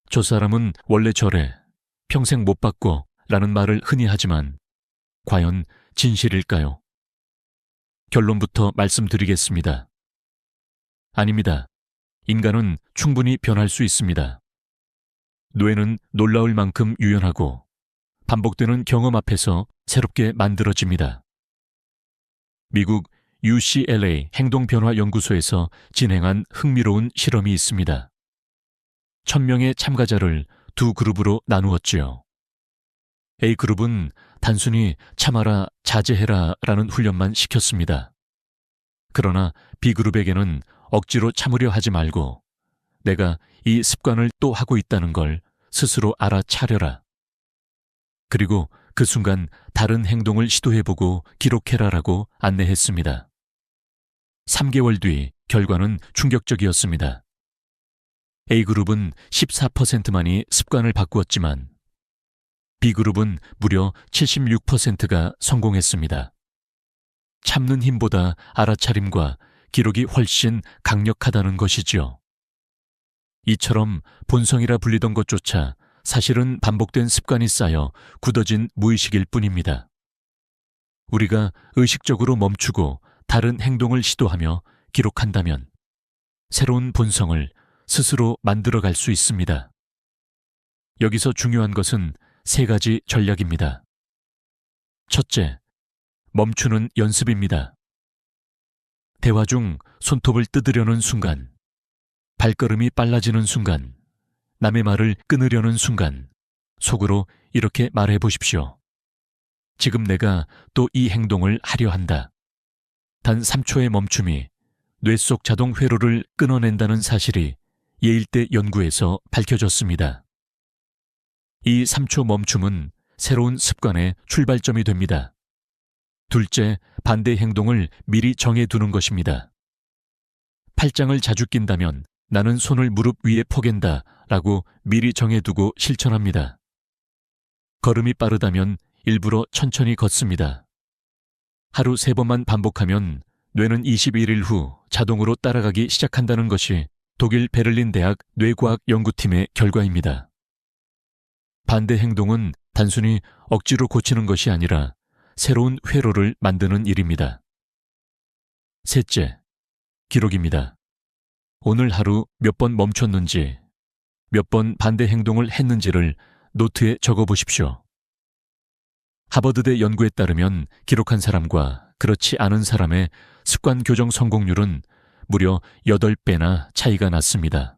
저 사람은 원래 저래, 평생 못 바꿔 라는 말을 흔히 하지만 과연 진실일까요? 결론부터 말씀드리겠습니다. 아닙니다. 인간은 충분히 변할 수 있습니다. 뇌는 놀라울 만큼 유연하고 반복되는 경험 앞에서 새롭게 만들어집니다. 미국 UCLA 행동변화연구소에서 진행한 흥미로운 실험이 있습니다. 1000명의 참가자를 두 그룹으로 나누었지요. A그룹은 단순히 참아라, 자제해라 라는 훈련만 시켰습니다. 그러나 B그룹에게는 억지로 참으려 하지 말고 내가 이 습관을 또 하고 있다는 걸 스스로 알아차려라. 그리고 그 순간 다른 행동을 시도해보고 기록해라라고 안내했습니다. 3개월 뒤 결과는 충격적이었습니다. A그룹은 14%만이 습관을 바꾸었지만 B그룹은 무려 76%가 성공했습니다. 참는 힘보다 알아차림과 기록이 훨씬 강력하다는 것이지요. 이처럼 본성이라 불리던 것조차 사실은 반복된 습관이 쌓여 굳어진 무의식일 뿐입니다. 우리가 의식적으로 멈추고 다른 행동을 시도하며 기록한다면 새로운 본성을 스스로 만들어갈 수 있습니다. 여기서 중요한 것은 3가지 전략입니다. 첫째, 멈추는 연습입니다. 대화 중 손톱을 뜯으려는 순간, 발걸음이 빨라지는 순간, 남의 말을 끊으려는 순간, 속으로 이렇게 말해 보십시오. 지금 내가 또 이 행동을 하려 한다. 단 3초의 멈춤이 뇌 속 자동 회로를 끊어낸다는 사실이 예일대 연구에서 밝혀졌습니다. 이 3초 멈춤은 새로운 습관의 출발점이 됩니다. 둘째, 반대 행동을 미리 정해두는 것입니다. 팔짱을 자주 낀다면 나는 손을 무릎 위에 포갠다 라고 미리 정해두고 실천합니다. 걸음이 빠르다면 일부러 천천히 걷습니다. 하루 3번만 반복하면 뇌는 21일 후 자동으로 따라가기 시작한다는 것이 독일 베를린 대학 뇌과학 연구팀의 결과입니다. 반대 행동은 단순히 억지로 고치는 것이 아니라 새로운 회로를 만드는 일입니다. 셋째, 기록입니다. 오늘 하루 몇 번 멈췄는지, 몇 번 반대 행동을 했는지를 노트에 적어 보십시오. 하버드대 연구에 따르면 기록한 사람과 그렇지 않은 사람의 습관 교정 성공률은 무려 8배나 차이가 났습니다.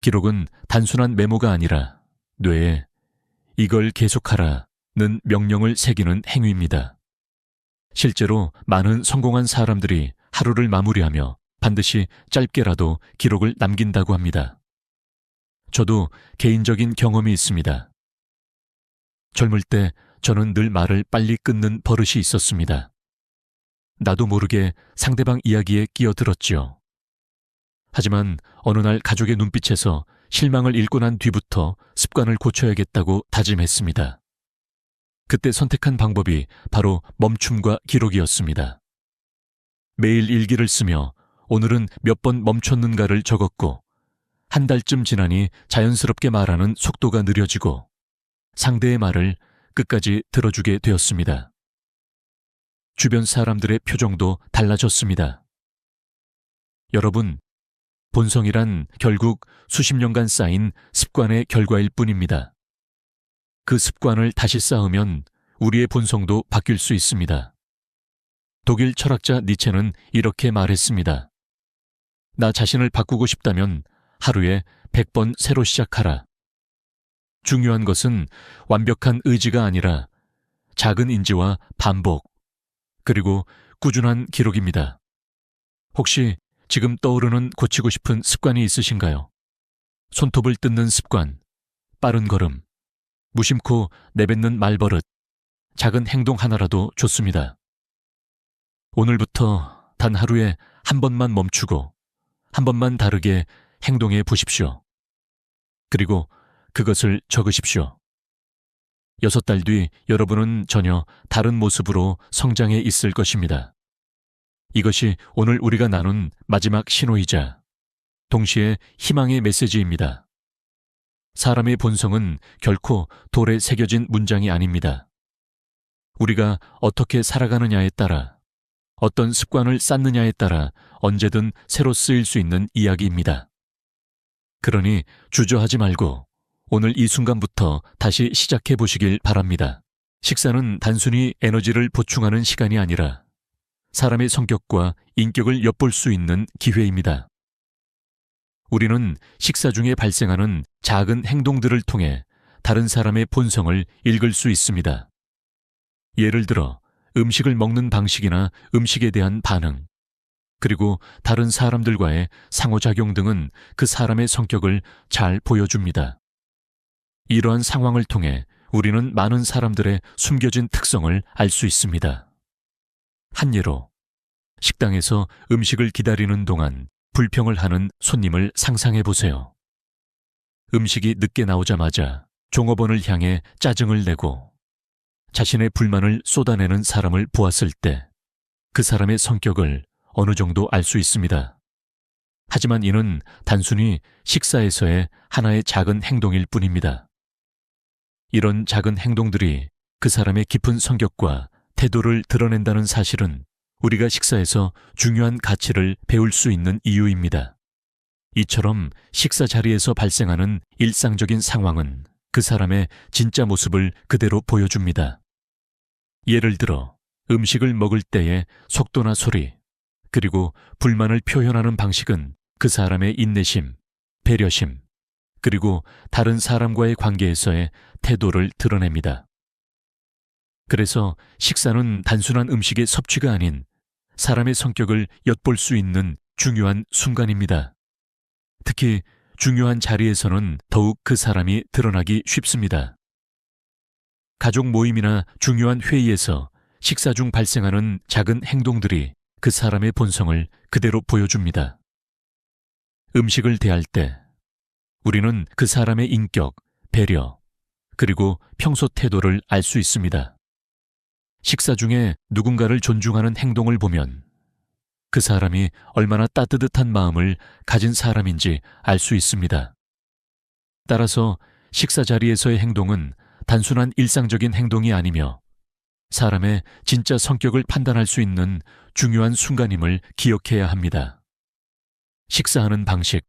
기록은 단순한 메모가 아니라 뇌에 이걸 계속하라는 명령을 새기는 행위입니다. 실제로 많은 성공한 사람들이 하루를 마무리하며 반드시 짧게라도 기록을 남긴다고 합니다. 저도 개인적인 경험이 있습니다. 젊을 때 저는 늘 말을 빨리 끊는 버릇이 있었습니다. 나도 모르게 상대방 이야기에 끼어들었지요. 하지만 어느 날 가족의 눈빛에서 실망을 읽고 난 뒤부터 습관을 고쳐야겠다고 다짐했습니다. 그때 선택한 방법이 바로 멈춤과 기록이었습니다. 매일 일기를 쓰며 오늘은 몇 번 멈췄는가를 적었고 한 달쯤 지나니 자연스럽게 말하는 속도가 느려지고 상대의 말을 끝까지 들어주게 되었습니다. 주변 사람들의 표정도 달라졌습니다. 여러분, 본성이란 결국 수십 년간 쌓인 습관의 결과일 뿐입니다. 그 습관을 다시 쌓으면 우리의 본성도 바뀔 수 있습니다. 독일 철학자 니체는 이렇게 말했습니다. 나 자신을 바꾸고 싶다면 하루에 100번 새로 시작하라. 중요한 것은 완벽한 의지가 아니라 작은 인지와 반복, 그리고 꾸준한 기록입니다. 혹시 지금 떠오르는 고치고 싶은 습관이 있으신가요? 손톱을 뜯는 습관, 빠른 걸음, 무심코 내뱉는 말버릇, 작은 행동 하나라도 좋습니다. 오늘부터 단 하루에 한 번만 멈추고 한 번만 다르게 행동해 보십시오. 그리고 그것을 적으십시오. 6달 뒤 여러분은 전혀 다른 모습으로 성장해 있을 것입니다. 이것이 오늘 우리가 나눈 마지막 신호이자 동시에 희망의 메시지입니다. 사람의 본성은 결코 돌에 새겨진 문장이 아닙니다. 우리가 어떻게 살아가느냐에 따라 어떤 습관을 쌓느냐에 따라 언제든 새로 쓰일 수 있는 이야기입니다. 그러니 주저하지 말고 오늘 이 순간부터 다시 시작해 보시길 바랍니다. 식사는 단순히 에너지를 보충하는 시간이 아니라 사람의 성격과 인격을 엿볼 수 있는 기회입니다. 우리는 식사 중에 발생하는 작은 행동들을 통해 다른 사람의 본성을 읽을 수 있습니다. 예를 들어 음식을 먹는 방식이나 음식에 대한 반응, 그리고 다른 사람들과의 상호작용 등은 그 사람의 성격을 잘 보여줍니다. 이러한 상황을 통해 우리는 많은 사람들의 숨겨진 특성을 알 수 있습니다. 한 예로, 식당에서 음식을 기다리는 동안 불평을 하는 손님을 상상해 보세요. 음식이 늦게 나오자마자 종업원을 향해 짜증을 내고 자신의 불만을 쏟아내는 사람을 보았을 때 그 사람의 성격을 어느 정도 알 수 있습니다. 하지만 이는 단순히 식사에서의 하나의 작은 행동일 뿐입니다. 이런 작은 행동들이 그 사람의 깊은 성격과 태도를 드러낸다는 사실은 우리가 식사에서 중요한 가치를 배울 수 있는 이유입니다. 이처럼 식사 자리에서 발생하는 일상적인 상황은 그 사람의 진짜 모습을 그대로 보여줍니다. 예를 들어 음식을 먹을 때의 속도나 소리, 그리고 불만을 표현하는 방식은 그 사람의 인내심, 배려심, 그리고 다른 사람과의 관계에서의 태도를 드러냅니다. 그래서 식사는 단순한 음식의 섭취가 아닌 사람의 성격을 엿볼 수 있는 중요한 순간입니다. 특히 중요한 자리에서는 더욱 그 사람이 드러나기 쉽습니다. 가족 모임이나 중요한 회의에서 식사 중 발생하는 작은 행동들이 그 사람의 본성을 그대로 보여줍니다. 음식을 대할 때 우리는 그 사람의 인격, 배려, 그리고 평소 태도를 알 수 있습니다. 식사 중에 누군가를 존중하는 행동을 보면 그 사람이 얼마나 따뜻한 마음을 가진 사람인지 알 수 있습니다. 따라서 식사 자리에서의 행동은 단순한 일상적인 행동이 아니며 사람의 진짜 성격을 판단할 수 있는 중요한 순간임을 기억해야 합니다. 식사하는 방식,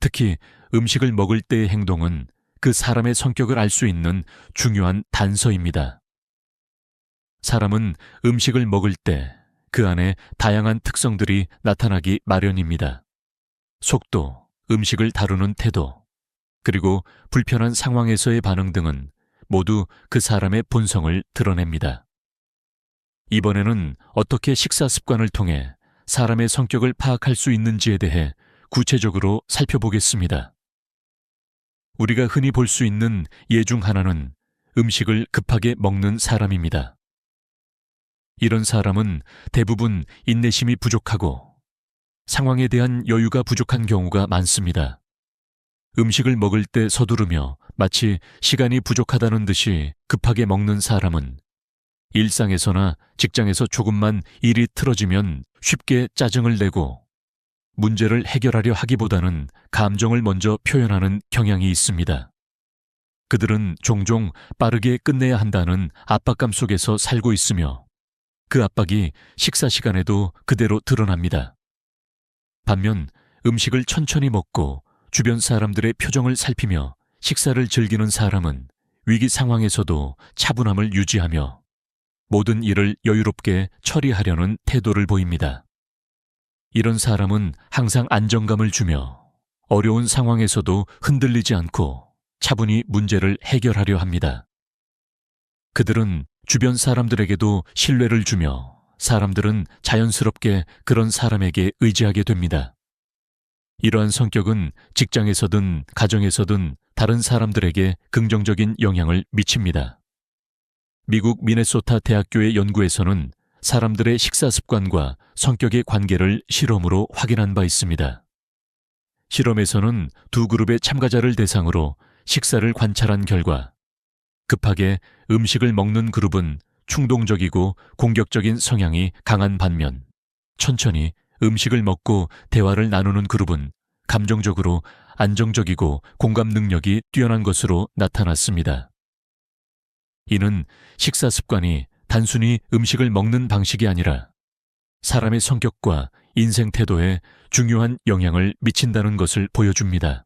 특히 음식을 먹을 때의 행동은 그 사람의 성격을 알 수 있는 중요한 단서입니다. 사람은 음식을 먹을 때 그 안에 다양한 특성들이 나타나기 마련입니다. 속도, 음식을 다루는 태도, 그리고 불편한 상황에서의 반응 등은 모두 그 사람의 본성을 드러냅니다. 이번에는 어떻게 식사 습관을 통해 사람의 성격을 파악할 수 있는지에 대해 구체적으로 살펴보겠습니다. 우리가 흔히 볼 수 있는 예 중 하나는 음식을 급하게 먹는 사람입니다. 이런 사람은 대부분 인내심이 부족하고 상황에 대한 여유가 부족한 경우가 많습니다. 음식을 먹을 때 서두르며 마치 시간이 부족하다는 듯이 급하게 먹는 사람은 일상에서나 직장에서 조금만 일이 틀어지면 쉽게 짜증을 내고 문제를 해결하려 하기보다는 감정을 먼저 표현하는 경향이 있습니다. 그들은 종종 빠르게 끝내야 한다는 압박감 속에서 살고 있으며 그 압박이 식사 시간에도 그대로 드러납니다. 반면 음식을 천천히 먹고 주변 사람들의 표정을 살피며 식사를 즐기는 사람은 위기 상황에서도 차분함을 유지하며 모든 일을 여유롭게 처리하려는 태도를 보입니다. 이런 사람은 항상 안정감을 주며 어려운 상황에서도 흔들리지 않고 차분히 문제를 해결하려 합니다. 그들은 주변 사람들에게도 신뢰를 주며 사람들은 자연스럽게 그런 사람에게 의지하게 됩니다. 이러한 성격은 직장에서든 가정에서든 다른 사람들에게 긍정적인 영향을 미칩니다. 미국 미네소타 대학교의 연구에서는 사람들의 식사 습관과 성격의 관계를 실험으로 확인한 바 있습니다. 실험에서는 두 그룹의 참가자를 대상으로 식사를 관찰한 결과 급하게 음식을 먹는 그룹은 충동적이고 공격적인 성향이 강한 반면 천천히 음식을 먹고 대화를 나누는 그룹은 감정적으로 안정적이고 공감 능력이 뛰어난 것으로 나타났습니다. 이는 식사 습관이 단순히 음식을 먹는 방식이 아니라 사람의 성격과 인생 태도에 중요한 영향을 미친다는 것을 보여줍니다.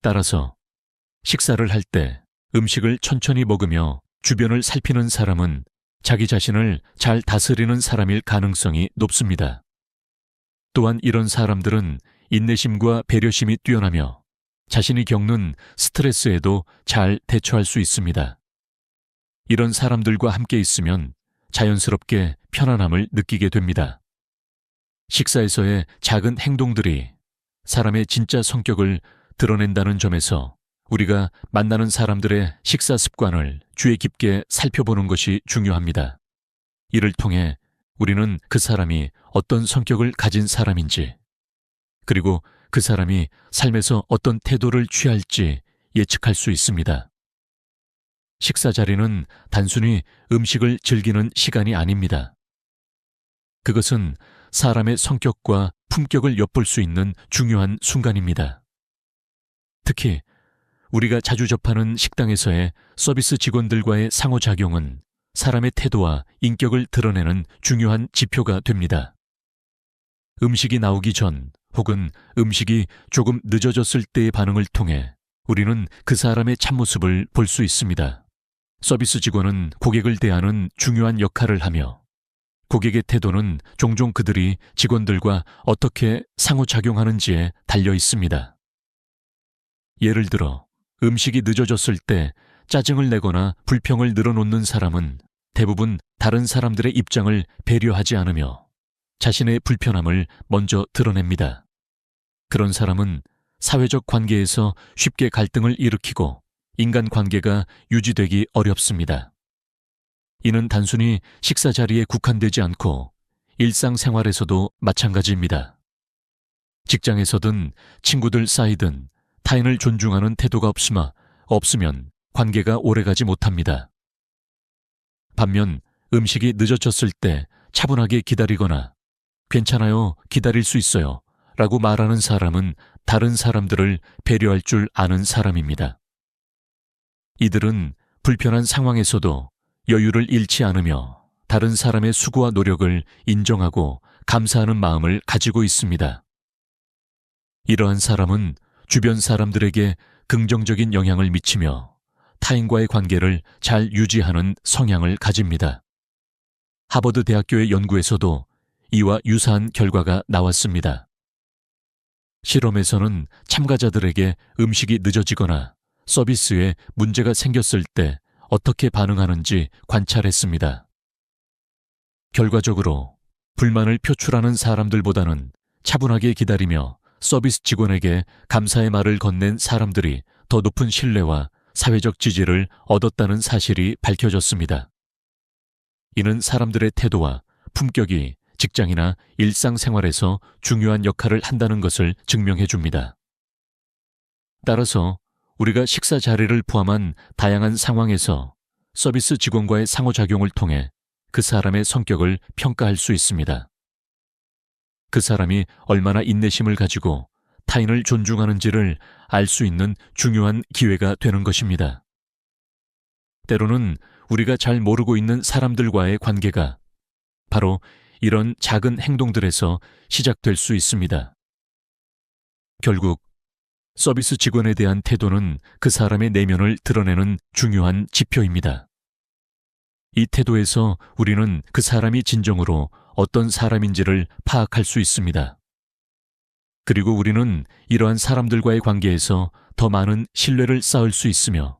따라서 식사를 할 때 음식을 천천히 먹으며 주변을 살피는 사람은 자기 자신을 잘 다스리는 사람일 가능성이 높습니다. 또한 이런 사람들은 인내심과 배려심이 뛰어나며 자신이 겪는 스트레스에도 잘 대처할 수 있습니다. 이런 사람들과 함께 있으면 자연스럽게 편안함을 느끼게 됩니다. 식사에서의 작은 행동들이 사람의 진짜 성격을 드러낸다는 점에서 우리가 만나는 사람들의 식사 습관을 주의 깊게 살펴보는 것이 중요합니다. 이를 통해 우리는 그 사람이 어떤 성격을 가진 사람인지, 그리고 그 사람이 삶에서 어떤 태도를 취할지 예측할 수 있습니다. 식사 자리는 단순히 음식을 즐기는 시간이 아닙니다. 그것은 사람의 성격과 품격을 엿볼 수 있는 중요한 순간입니다. 특히 우리가 자주 접하는 식당에서의 서비스 직원들과의 상호작용은 사람의 태도와 인격을 드러내는 중요한 지표가 됩니다. 음식이 나오기 전 혹은 음식이 조금 늦어졌을 때의 반응을 통해 우리는 그 사람의 참모습을 볼 수 있습니다. 서비스 직원은 고객을 대하는 중요한 역할을 하며 고객의 태도는 종종 그들이 직원들과 어떻게 상호작용하는지에 달려 있습니다. 예를 들어 음식이 늦어졌을 때 짜증을 내거나 불평을 늘어놓는 사람은 대부분 다른 사람들의 입장을 배려하지 않으며 자신의 불편함을 먼저 드러냅니다. 그런 사람은 사회적 관계에서 쉽게 갈등을 일으키고 인간관계가 유지되기 어렵습니다. 이는 단순히 식사 자리에 국한되지 않고 일상생활에서도 마찬가지입니다. 직장에서든 친구들 사이든 타인을 존중하는 태도가 없으면 관계가 오래가지 못합니다. 반면 음식이 늦어졌을 때 차분하게 기다리거나 괜찮아요, 기다릴 수 있어요 라고 말하는 사람은 다른 사람들을 배려할 줄 아는 사람입니다. 이들은 불편한 상황에서도 여유를 잃지 않으며 다른 사람의 수고와 노력을 인정하고 감사하는 마음을 가지고 있습니다. 이러한 사람은 주변 사람들에게 긍정적인 영향을 미치며 타인과의 관계를 잘 유지하는 성향을 가집니다. 하버드 대학교의 연구에서도 이와 유사한 결과가 나왔습니다. 실험에서는 참가자들에게 음식이 늦어지거나 서비스에 문제가 생겼을 때 어떻게 반응하는지 관찰했습니다. 결과적으로 불만을 표출하는 사람들보다는 차분하게 기다리며 서비스 직원에게 감사의 말을 건넨 사람들이 더 높은 신뢰와 사회적 지지를 얻었다는 사실이 밝혀졌습니다. 이는 사람들의 태도와 품격이 직장이나 일상생활에서 중요한 역할을 한다는 것을 증명해 줍니다. 따라서 우리가 식사 자리를 포함한 다양한 상황에서 서비스 직원과의 상호작용을 통해 그 사람의 성격을 평가할 수 있습니다. 그 사람이 얼마나 인내심을 가지고 타인을 존중하는지를 알 수 있는 중요한 기회가 되는 것입니다. 때로는 우리가 잘 모르고 있는 사람들과의 관계가 바로 이런 작은 행동들에서 시작될 수 있습니다. 결국 서비스 직원에 대한 태도는 그 사람의 내면을 드러내는 중요한 지표입니다. 이 태도에서 우리는 그 사람이 진정으로 어떤 사람인지를 파악할 수 있습니다. 그리고 우리는 이러한 사람들과의 관계에서 더 많은 신뢰를 쌓을 수 있으며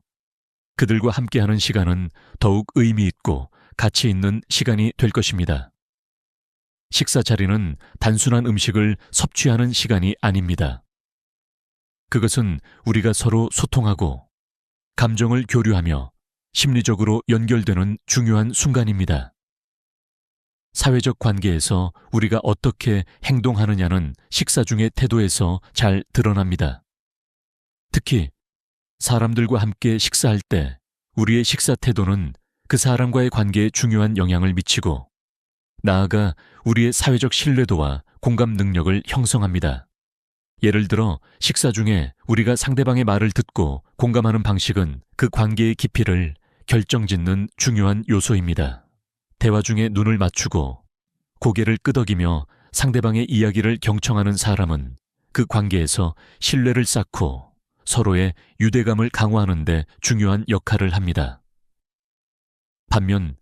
그들과 함께하는 시간은 더욱 의미 있고 가치 있는 시간이 될 것입니다. 식사 자리는 단순한 음식을 섭취하는 시간이 아닙니다. 그것은 우리가 서로 소통하고 감정을 교류하며 심리적으로 연결되는 중요한 순간입니다. 사회적 관계에서 우리가 어떻게 행동하느냐는 식사 중의 태도에서 잘 드러납니다. 특히 사람들과 함께 식사할 때 우리의 식사 태도는 그 사람과의 관계에 중요한 영향을 미치고 나아가 우리의 사회적 신뢰도와 공감 능력을 형성합니다. 예를 들어 식사 중에 우리가 상대방의 말을 듣고 공감하는 방식은 그 관계의 깊이를 결정짓는 중요한 요소입니다. 대화 중에 눈을 맞추고 고개를 끄덕이며 상대방의 이야기를 경청하는 사람은 그 관계에서 신뢰를 쌓고 서로의 유대감을 강화하는 데 중요한 역할을 합니다. 반면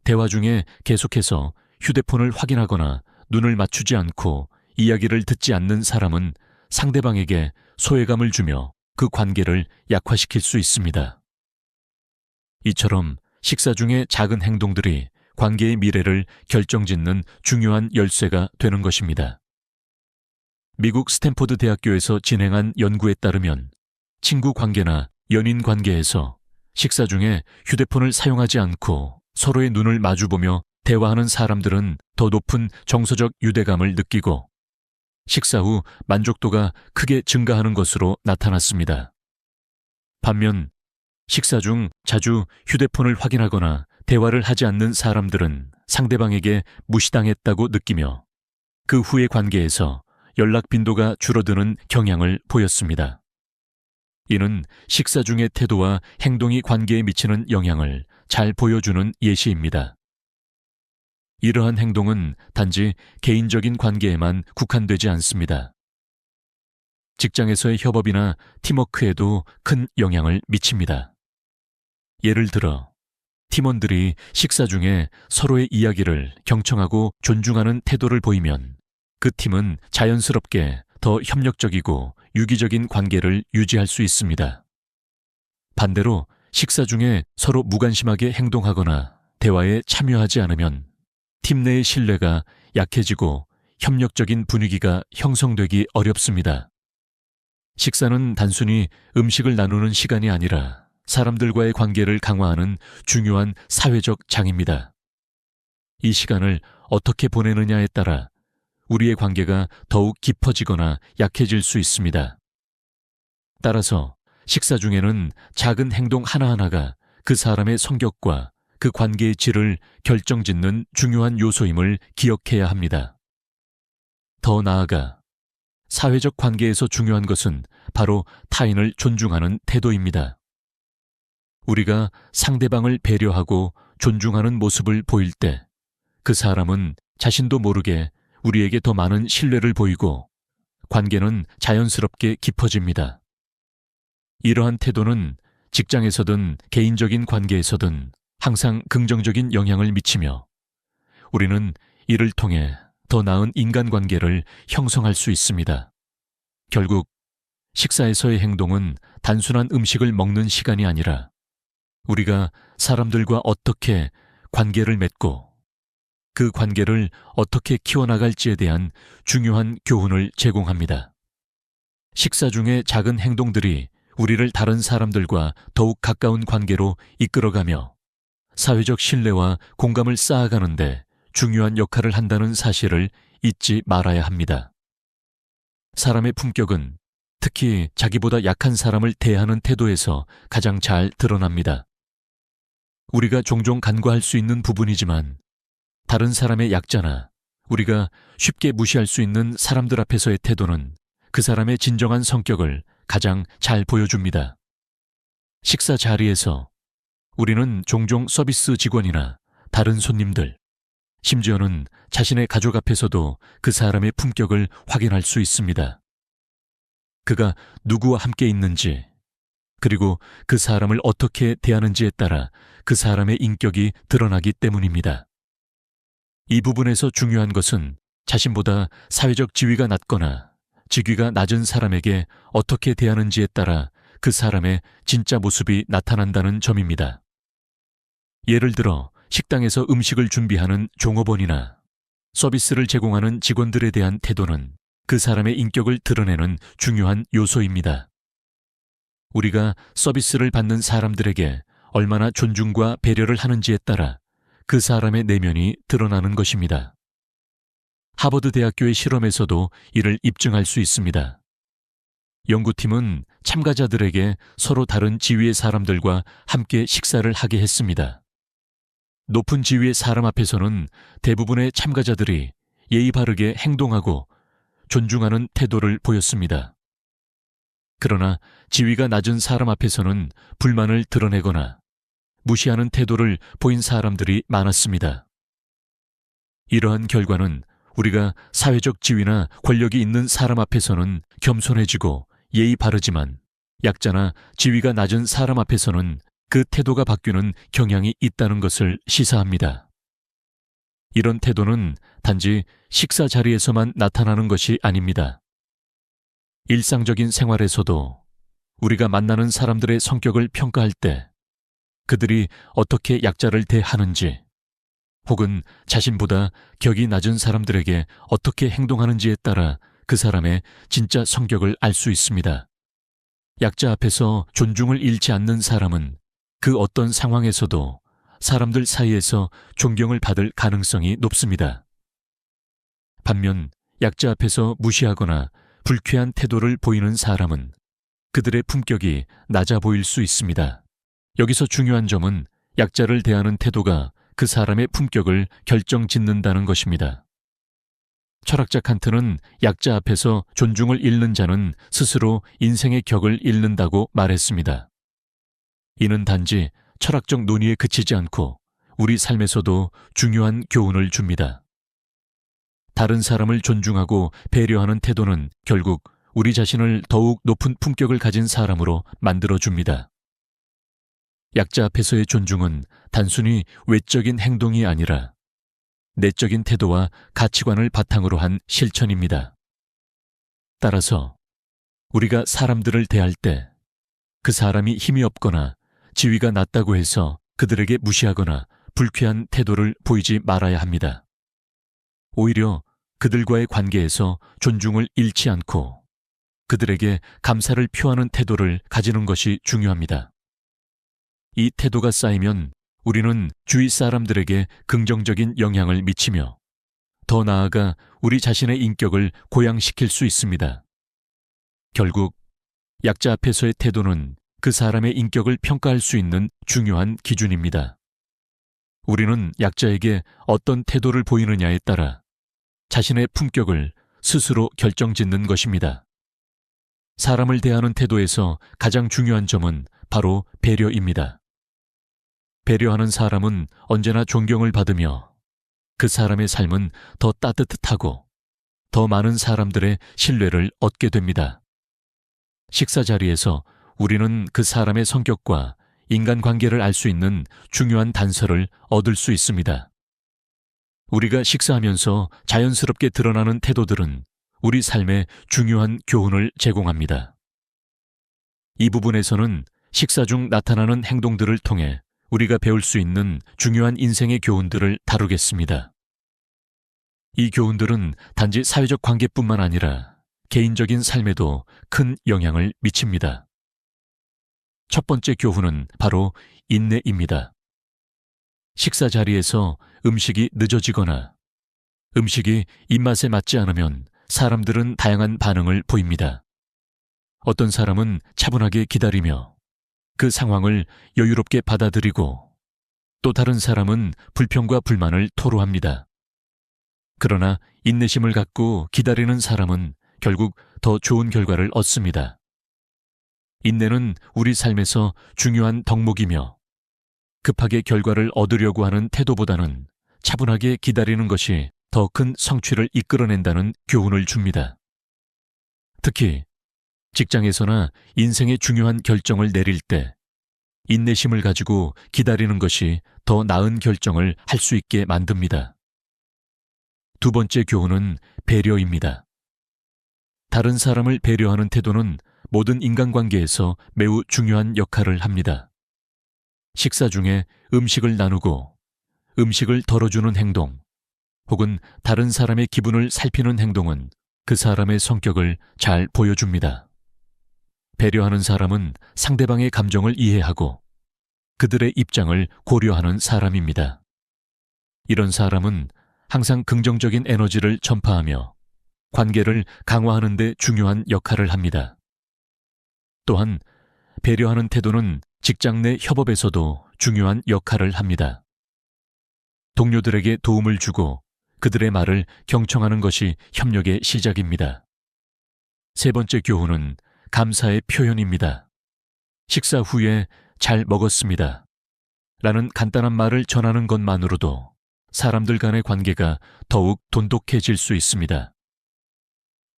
대화 중에 계속해서 휴대폰을 확인하거나 눈을 맞추지 않고 이야기를 듣지 않는 사람은 상대방에게 소외감을 주며 그 관계를 약화시킬 수 있습니다. 이처럼 식사 중에 작은 행동들이 관계의 미래를 결정짓는 중요한 열쇠가 되는 것입니다. 미국 스탠포드 대학교에서 진행한 연구에 따르면 친구 관계나 연인 관계에서 식사 중에 휴대폰을 사용하지 않고 서로의 눈을 마주보며 대화하는 사람들은 더 높은 정서적 유대감을 느끼고 식사 후 만족도가 크게 증가하는 것으로 나타났습니다. 반면 식사 중 자주 휴대폰을 확인하거나 대화를 하지 않는 사람들은 상대방에게 무시당했다고 느끼며 그 후의 관계에서 연락 빈도가 줄어드는 경향을 보였습니다. 이는 식사 중의 태도와 행동이 관계에 미치는 영향을 잘 보여주는 예시입니다. 이러한 행동은 단지 개인적인 관계에만 국한되지 않습니다. 직장에서의 협업이나 팀워크에도 큰 영향을 미칩니다. 예를 들어 팀원들이 식사 중에 서로의 이야기를 경청하고 존중하는 태도를 보이면 그 팀은 자연스럽게 더 협력적이고 유기적인 관계를 유지할 수 있습니다. 반대로 식사 중에 서로 무관심하게 행동하거나 대화에 참여하지 않으면 팀 내의 신뢰가 약해지고 협력적인 분위기가 형성되기 어렵습니다. 식사는 단순히 음식을 나누는 시간이 아니라 사람들과의 관계를 강화하는 중요한 사회적 장입니다. 이 시간을 어떻게 보내느냐에 따라 우리의 관계가 더욱 깊어지거나 약해질 수 있습니다. 따라서 식사 중에는 작은 행동 하나하나가 그 사람의 성격과 그 관계의 질을 결정짓는 중요한 요소임을 기억해야 합니다. 더 나아가 사회적 관계에서 중요한 것은 바로 타인을 존중하는 태도입니다. 우리가 상대방을 배려하고 존중하는 모습을 보일 때 그 사람은 자신도 모르게 우리에게 더 많은 신뢰를 보이고 관계는 자연스럽게 깊어집니다. 이러한 태도는 직장에서든 개인적인 관계에서든 항상 긍정적인 영향을 미치며 우리는 이를 통해 더 나은 인간관계를 형성할 수 있습니다. 결국 식사에서의 행동은 단순한 음식을 먹는 시간이 아니라 우리가 사람들과 어떻게 관계를 맺고 그 관계를 어떻게 키워나갈지에 대한 중요한 교훈을 제공합니다. 식사 중의 작은 행동들이 우리를 다른 사람들과 더욱 가까운 관계로 이끌어가며 사회적 신뢰와 공감을 쌓아가는데 중요한 역할을 한다는 사실을 잊지 말아야 합니다. 사람의 품격은 특히 자기보다 약한 사람을 대하는 태도에서 가장 잘 드러납니다. 우리가 종종 간과할 수 있는 부분이지만 다른 사람의 약자나 우리가 쉽게 무시할 수 있는 사람들 앞에서의 태도는 그 사람의 진정한 성격을 가장 잘 보여줍니다. 식사 자리에서 우리는 종종 서비스 직원이나 다른 손님들, 심지어는 자신의 가족 앞에서도 그 사람의 품격을 확인할 수 있습니다. 그가 누구와 함께 있는지, 그리고 그 사람을 어떻게 대하는지에 따라 그 사람의 인격이 드러나기 때문입니다. 이 부분에서 중요한 것은 자신보다 사회적 지위가 낮거나 직위가 낮은 사람에게 어떻게 대하는지에 따라 그 사람의 진짜 모습이 나타난다는 점입니다. 예를 들어 식당에서 음식을 준비하는 종업원이나 서비스를 제공하는 직원들에 대한 태도는 그 사람의 인격을 드러내는 중요한 요소입니다. 우리가 서비스를 받는 사람들에게 얼마나 존중과 배려를 하는지에 따라 그 사람의 내면이 드러나는 것입니다. 하버드 대학교의 실험에서도 이를 입증할 수 있습니다. 연구팀은 참가자들에게 서로 다른 지위의 사람들과 함께 식사를 하게 했습니다. 높은 지위의 사람 앞에서는 대부분의 참가자들이 예의 바르게 행동하고 존중하는 태도를 보였습니다. 그러나 지위가 낮은 사람 앞에서는 불만을 드러내거나 무시하는 태도를 보인 사람들이 많았습니다. 이러한 결과는 우리가 사회적 지위나 권력이 있는 사람 앞에서는 겸손해지고 예의 바르지만 약자나 지위가 낮은 사람 앞에서는 그 태도가 바뀌는 경향이 있다는 것을 시사합니다. 이런 태도는 단지 식사 자리에서만 나타나는 것이 아닙니다. 일상적인 생활에서도 우리가 만나는 사람들의 성격을 평가할 때 그들이 어떻게 약자를 대하는지 혹은 자신보다 격이 낮은 사람들에게 어떻게 행동하는지에 따라 그 사람의 진짜 성격을 알 수 있습니다. 약자 앞에서 존중을 잃지 않는 사람은 그 어떤 상황에서도 사람들 사이에서 존경을 받을 가능성이 높습니다. 반면 약자 앞에서 무시하거나 불쾌한 태도를 보이는 사람은 그들의 품격이 낮아 보일 수 있습니다. 여기서 중요한 점은 약자를 대하는 태도가 그 사람의 품격을 결정짓는다는 것입니다. 철학자 칸트는 약자 앞에서 존중을 잃는 자는 스스로 인생의 격을 잃는다고 말했습니다. 이는 단지 철학적 논의에 그치지 않고 우리 삶에서도 중요한 교훈을 줍니다. 다른 사람을 존중하고 배려하는 태도는 결국 우리 자신을 더욱 높은 품격을 가진 사람으로 만들어줍니다. 약자 앞에서의 존중은 단순히 외적인 행동이 아니라 내적인 태도와 가치관을 바탕으로 한 실천입니다. 따라서 우리가 사람들을 대할 때 그 사람이 힘이 없거나 지위가 낮다고 해서 그들에게 무시하거나 불쾌한 태도를 보이지 말아야 합니다. 오히려 그들과의 관계에서 존중을 잃지 않고 그들에게 감사를 표하는 태도를 가지는 것이 중요합니다. 이 태도가 쌓이면 우리는 주위 사람들에게 긍정적인 영향을 미치며 더 나아가 우리 자신의 인격을 고양시킬 수 있습니다. 결국 약자 앞에서의 태도는 그 사람의 인격을 평가할 수 있는 중요한 기준입니다. 우리는 약자에게 어떤 태도를 보이느냐에 따라 자신의 품격을 스스로 결정짓는 것입니다. 사람을 대하는 태도에서 가장 중요한 점은 바로 배려입니다. 배려하는 사람은 언제나 존경을 받으며 그 사람의 삶은 더 따뜻하고 더 많은 사람들의 신뢰를 얻게 됩니다. 식사 자리에서 우리는 그 사람의 성격과 인간관계를 알 수 있는 중요한 단서를 얻을 수 있습니다. 우리가 식사하면서 자연스럽게 드러나는 태도들은 우리 삶에 중요한 교훈을 제공합니다. 이 부분에서는 식사 중 나타나는 행동들을 통해 우리가 배울 수 있는 중요한 인생의 교훈들을 다루겠습니다. 이 교훈들은 단지 사회적 관계뿐만 아니라 개인적인 삶에도 큰 영향을 미칩니다. 첫 번째 교훈은 바로 인내입니다. 식사 자리에서 음식이 늦어지거나 음식이 입맛에 맞지 않으면 사람들은 다양한 반응을 보입니다. 어떤 사람은 차분하게 기다리며 그 상황을 여유롭게 받아들이고 또 다른 사람은 불평과 불만을 토로합니다. 그러나 인내심을 갖고 기다리는 사람은 결국 더 좋은 결과를 얻습니다. 인내는 우리 삶에서 중요한 덕목이며 급하게 결과를 얻으려고 하는 태도보다는 차분하게 기다리는 것이 더 큰 성취를 이끌어낸다는 교훈을 줍니다. 특히 직장에서나 인생의 중요한 결정을 내릴 때 인내심을 가지고 기다리는 것이 더 나은 결정을 할 수 있게 만듭니다. 두 번째 교훈은 배려입니다. 다른 사람을 배려하는 태도는 모든 인간관계에서 매우 중요한 역할을 합니다. 식사 중에 음식을 나누고 음식을 덜어주는 행동, 혹은 다른 사람의 기분을 살피는 행동은 그 사람의 성격을 잘 보여줍니다. 배려하는 사람은 상대방의 감정을 이해하고 그들의 입장을 고려하는 사람입니다. 이런 사람은 항상 긍정적인 에너지를 전파하며 관계를 강화하는 데 중요한 역할을 합니다. 또한 배려하는 태도는 직장 내 협업에서도 중요한 역할을 합니다. 동료들에게 도움을 주고 그들의 말을 경청하는 것이 협력의 시작입니다. 세 번째 교훈은 감사의 표현입니다. 식사 후에 잘 먹었습니다 라는 간단한 말을 전하는 것만으로도 사람들 간의 관계가 더욱 돈독해질 수 있습니다.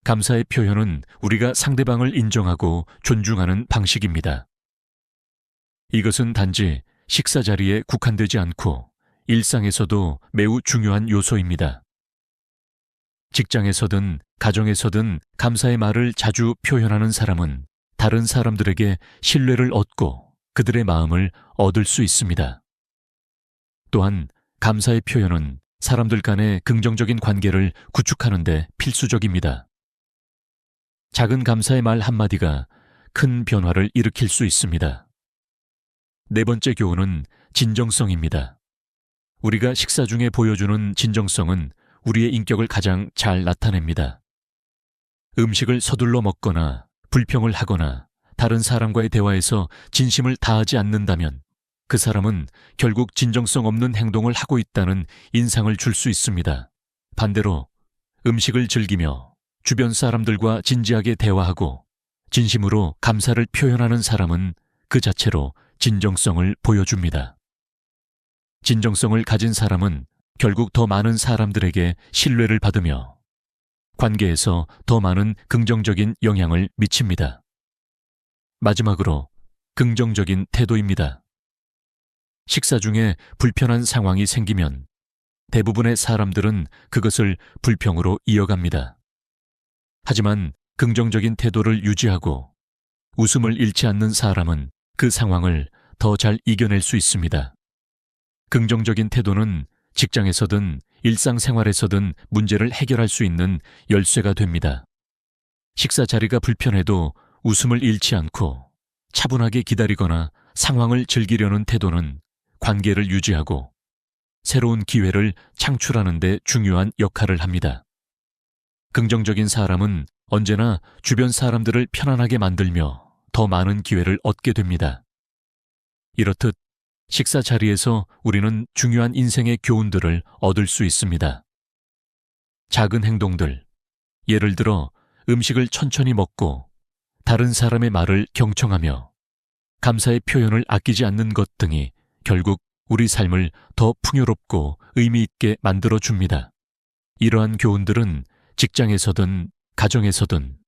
감사의 표현은 우리가 상대방을 인정하고 존중하는 방식입니다. 이것은 단지 식사 자리에 국한되지 않고 일상에서도 매우 중요한 요소입니다. 직장에서든 가정에서든 감사의 말을 자주 표현하는 사람은 다른 사람들에게 신뢰를 얻고 그들의 마음을 얻을 수 있습니다. 또한 감사의 표현은 사람들 간의 긍정적인 관계를 구축하는 데 필수적입니다. 작은 감사의 말 한마디가 큰 변화를 일으킬 수 있습니다. 네 번째 교훈은 진정성입니다. 우리가 식사 중에 보여주는 진정성은 우리의 인격을 가장 잘 나타냅니다. 음식을 서둘러 먹거나 불평을 하거나 다른 사람과의 대화에서 진심을 다하지 않는다면 그 사람은 결국 진정성 없는 행동을 하고 있다는 인상을 줄 수 있습니다. 반대로 음식을 즐기며 주변 사람들과 진지하게 대화하고 진심으로 감사를 표현하는 사람은 그 자체로 진정성을 보여줍니다. 진정성을 가진 사람은 결국 더 많은 사람들에게 신뢰를 받으며 관계에서 더 많은 긍정적인 영향을 미칩니다. 마지막으로 긍정적인 태도입니다. 식사 중에 불편한 상황이 생기면 대부분의 사람들은 그것을 불평으로 이어갑니다. 하지만 긍정적인 태도를 유지하고 웃음을 잃지 않는 사람은 그 상황을 더 잘 이겨낼 수 있습니다. 긍정적인 태도는 직장에서든 일상생활에서든 문제를 해결할 수 있는 열쇠가 됩니다. 식사 자리가 불편해도 웃음을 잃지 않고 차분하게 기다리거나 상황을 즐기려는 태도는 관계를 유지하고 새로운 기회를 창출하는 데 중요한 역할을 합니다. 긍정적인 사람은 언제나 주변 사람들을 편안하게 만들며 더 많은 기회를 얻게 됩니다. 이렇듯 식사 자리에서 우리는 중요한 인생의 교훈들을 얻을 수 있습니다. 작은 행동들, 예를 들어 음식을 천천히 먹고 다른 사람의 말을 경청하며 감사의 표현을 아끼지 않는 것 등이 결국 우리 삶을 더 풍요롭고 의미 있게 만들어줍니다. 이러한 교훈들은 직장에서든 가정에서든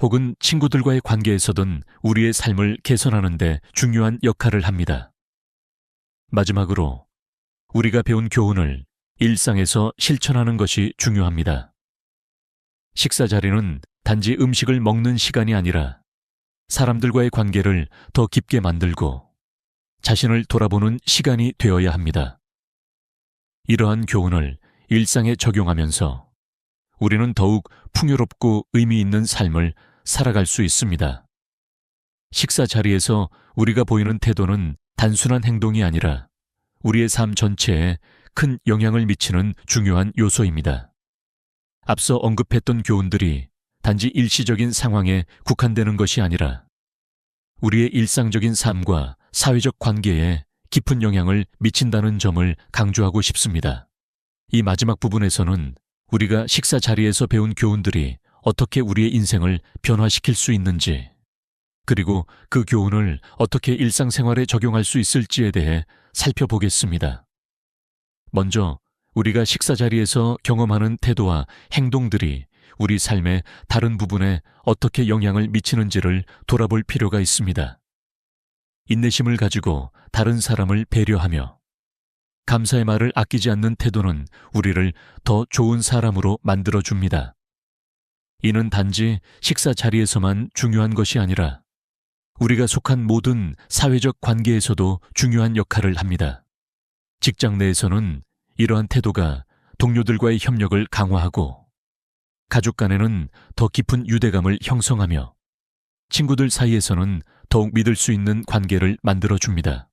혹은 친구들과의 관계에서든 우리의 삶을 개선하는 데 중요한 역할을 합니다. 마지막으로 우리가 배운 교훈을 일상에서 실천하는 것이 중요합니다. 식사 자리는 단지 음식을 먹는 시간이 아니라 사람들과의 관계를 더 깊게 만들고 자신을 돌아보는 시간이 되어야 합니다. 이러한 교훈을 일상에 적용하면서 우리는 더욱 풍요롭고 의미 있는 삶을 살아갈 수 있습니다. 식사 자리에서 우리가 보이는 태도는 단순한 행동이 아니라 우리의 삶 전체에 큰 영향을 미치는 중요한 요소입니다. 앞서 언급했던 교훈들이 단지 일시적인 상황에 국한되는 것이 아니라 우리의 일상적인 삶과 사회적 관계에 깊은 영향을 미친다는 점을 강조하고 싶습니다. 이 마지막 부분에서는 우리가 식사 자리에서 배운 교훈들이 어떻게 우리의 인생을 변화시킬 수 있는지, 그리고 그 교훈을 어떻게 일상생활에 적용할 수 있을지에 대해 살펴보겠습니다. 먼저 우리가 식사 자리에서 경험하는 태도와 행동들이 우리 삶의 다른 부분에 어떻게 영향을 미치는지를 돌아볼 필요가 있습니다. 인내심을 가지고 다른 사람을 배려하며 감사의 말을 아끼지 않는 태도는 우리를 더 좋은 사람으로 만들어줍니다. 이는 단지 식사 자리에서만 중요한 것이 아니라 우리가 속한 모든 사회적 관계에서도 중요한 역할을 합니다. 직장 내에서는 이러한 태도가 동료들과의 협력을 강화하고 가족 간에는 더 깊은 유대감을 형성하며 친구들 사이에서는 더욱 믿을 수 있는 관계를 만들어줍니다.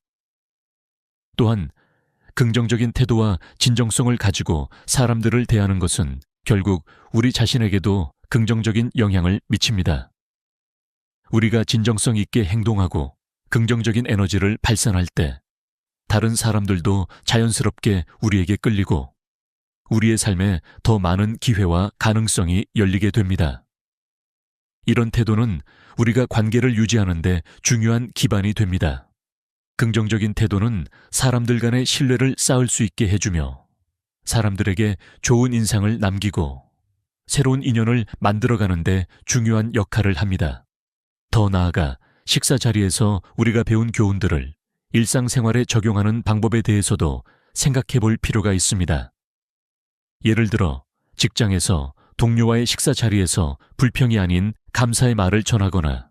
또한 긍정적인 태도와 진정성을 가지고 사람들을 대하는 것은 결국 우리 자신에게도 긍정적인 영향을 미칩니다. 우리가 진정성 있게 행동하고 긍정적인 에너지를 발산할 때 다른 사람들도 자연스럽게 우리에게 끌리고 우리의 삶에 더 많은 기회와 가능성이 열리게 됩니다. 이런 태도는 우리가 관계를 유지하는 데 중요한 기반이 됩니다. 긍정적인 태도는 사람들 간의 신뢰를 쌓을 수 있게 해주며 사람들에게 좋은 인상을 남기고 새로운 인연을 만들어가는데 중요한 역할을 합니다. 더 나아가 식사 자리에서 우리가 배운 교훈들을 일상생활에 적용하는 방법에 대해서도 생각해 볼 필요가 있습니다. 예를 들어 직장에서 동료와의 식사 자리에서 불평이 아닌 감사의 말을 전하거나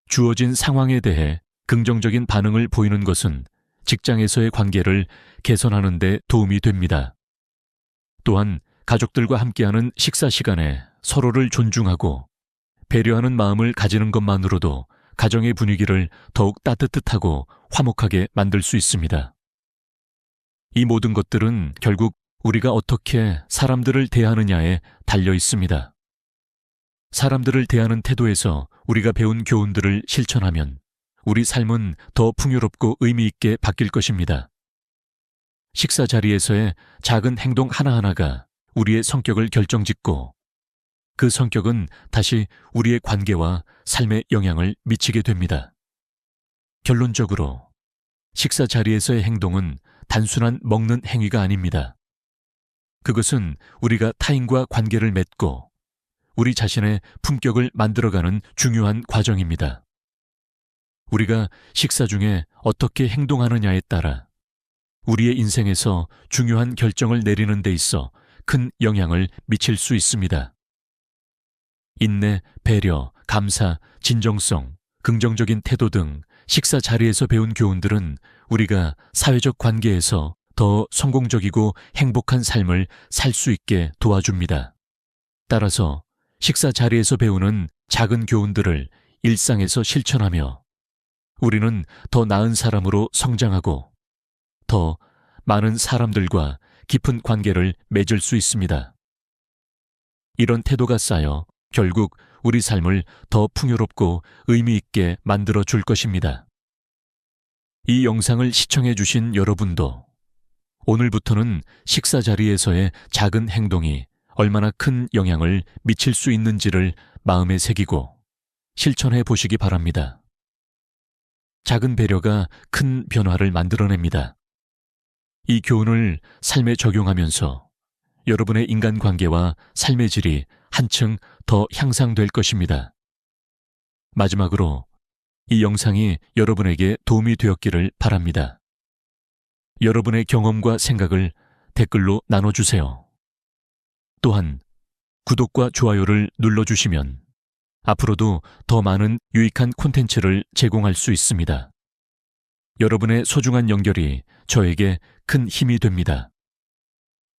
주어진 상황에 대해 긍정적인 반응을 보이는 것은 직장에서의 관계를 개선하는 데 도움이 됩니다. 또한 가족들과 함께하는 식사 시간에 서로를 존중하고 배려하는 마음을 가지는 것만으로도 가정의 분위기를 더욱 따뜻하고 화목하게 만들 수 있습니다. 이 모든 것들은 결국 우리가 어떻게 사람들을 대하느냐에 달려 있습니다. 사람들을 대하는 태도에서 우리가 배운 교훈들을 실천하면 우리 삶은 더 풍요롭고 의미 있게 바뀔 것입니다. 식사 자리에서의 작은 행동 하나하나가 우리의 성격을 결정짓고 그 성격은 다시 우리의 관계와 삶에 영향을 미치게 됩니다. 결론적으로 식사 자리에서의 행동은 단순한 먹는 행위가 아닙니다. 그것은 우리가 타인과 관계를 맺고 우리 자신의 품격을 만들어가는 중요한 과정입니다. 우리가 식사 중에 어떻게 행동하느냐에 따라 우리의 인생에서 중요한 결정을 내리는 데 있어 큰 영향을 미칠 수 있습니다. 인내, 배려, 감사, 진정성, 긍정적인 태도 등 식사 자리에서 배운 교훈들은 우리가 사회적 관계에서 더 성공적이고 행복한 삶을 살 수 있게 도와줍니다. 따라서 식사 자리에서 배우는 작은 교훈들을 일상에서 실천하며 우리는 더 나은 사람으로 성장하고 더 많은 사람들과 깊은 관계를 맺을 수 있습니다. 이런 태도가 쌓여 결국 우리 삶을 더 풍요롭고 의미 있게 만들어 줄 것입니다. 이 영상을 시청해 주신 여러분도 오늘부터는 식사 자리에서의 작은 행동이 얼마나 큰 영향을 미칠 수 있는지를 마음에 새기고 실천해 보시기 바랍니다. 작은 배려가 큰 변화를 만들어냅니다. 이 교훈을 삶에 적용하면서 여러분의 인간관계와 삶의 질이 한층 더 향상될 것입니다. 마지막으로 이 영상이 여러분에게 도움이 되었기를 바랍니다. 여러분의 경험과 생각을 댓글로 나눠주세요. 또한 구독과 좋아요를 눌러주시면 앞으로도 더 많은 유익한 콘텐츠를 제공할 수 있습니다. 여러분의 소중한 연결이 저에게 큰 힘이 됩니다.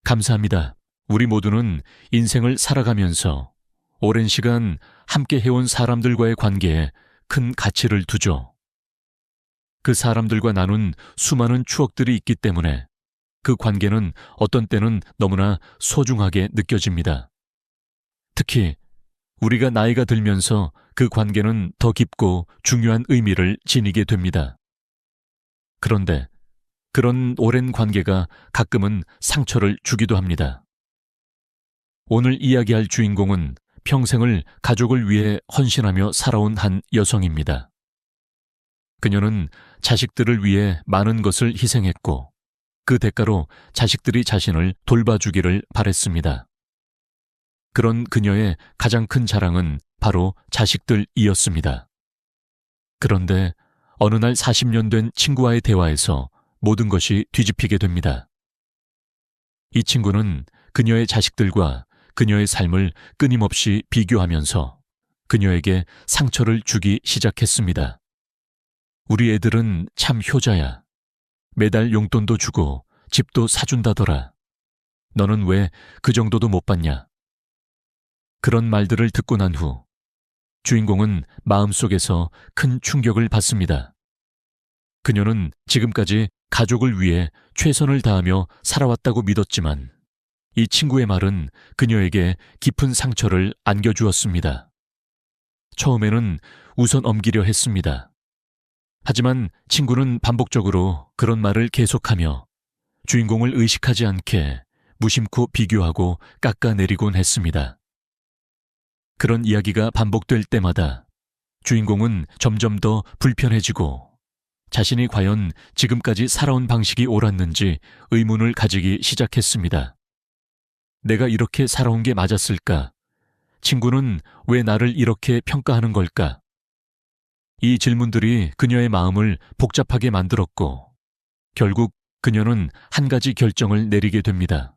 감사합니다. 우리 모두는 인생을 살아가면서 오랜 시간 함께 해온 사람들과의 관계에 큰 가치를 두죠. 그 사람들과 나눈 수많은 추억들이 있기 때문에 그 관계는 어떤 때는 너무나 소중하게 느껴집니다. 특히 우리가 나이가 들면서 그 관계는 더 깊고 중요한 의미를 지니게 됩니다. 그런데 그런 오랜 관계가 가끔은 상처를 주기도 합니다. 오늘 이야기할 주인공은 평생을 가족을 위해 헌신하며 살아온 한 여성입니다. 그녀는 자식들을 위해 많은 것을 희생했고 그 대가로 자식들이 자신을 돌봐주기를 바랬습니다. 그런 그녀의 가장 큰 자랑은 바로 자식들이었습니다. 그런데 어느 날 40년 된 친구와의 대화에서 모든 것이 뒤집히게 됩니다. 이 친구는 그녀의 자식들과 그녀의 삶을 끊임없이 비교하면서 그녀에게 상처를 주기 시작했습니다. 우리 애들은 참 효자야. 매달 용돈도 주고 집도 사준다더라. 너는 왜 그 정도도 못 받냐? 그런 말들을 듣고 난 후 주인공은 마음속에서 큰 충격을 받습니다. 그녀는 지금까지 가족을 위해 최선을 다하며 살아왔다고 믿었지만 이 친구의 말은 그녀에게 깊은 상처를 안겨주었습니다. 처음에는 웃어 넘기려 했습니다. 하지만 친구는 반복적으로 그런 말을 계속하며 주인공을 의식하지 않게 무심코 비교하고 깎아내리곤 했습니다. 그런 이야기가 반복될 때마다 주인공은 점점 더 불편해지고 자신이 과연 지금까지 살아온 방식이 옳았는지 의문을 가지기 시작했습니다. 내가 이렇게 살아온 게 맞았을까? 친구는 왜 나를 이렇게 평가하는 걸까? 이 질문들이 그녀의 마음을 복잡하게 만들었고, 결국 그녀는 한 가지 결정을 내리게 됩니다.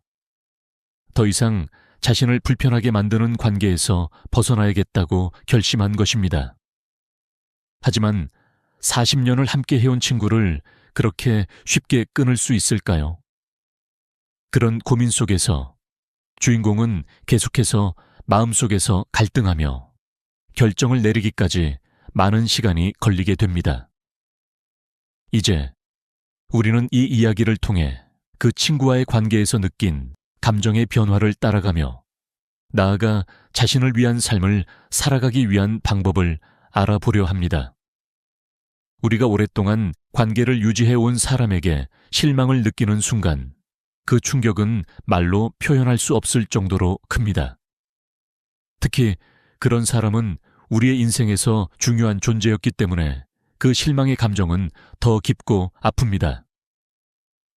더 이상 자신을 불편하게 만드는 관계에서 벗어나야겠다고 결심한 것입니다. 하지만 40년을 함께 해온 친구를 그렇게 쉽게 끊을 수 있을까요? 그런 고민 속에서 주인공은 계속해서 마음속에서 갈등하며 결정을 내리기까지 많은 시간이 걸리게 됩니다. 이제 우리는 이 이야기를 통해 그 친구와의 관계에서 느낀 감정의 변화를 따라가며 나아가 자신을 위한 삶을 살아가기 위한 방법을 알아보려 합니다. 우리가 오랫동안 관계를 유지해온 사람에게 실망을 느끼는 순간 그 충격은 말로 표현할 수 없을 정도로 큽니다. 특히 그런 사람은 우리의 인생에서 중요한 존재였기 때문에 그 실망의 감정은 더 깊고 아픕니다.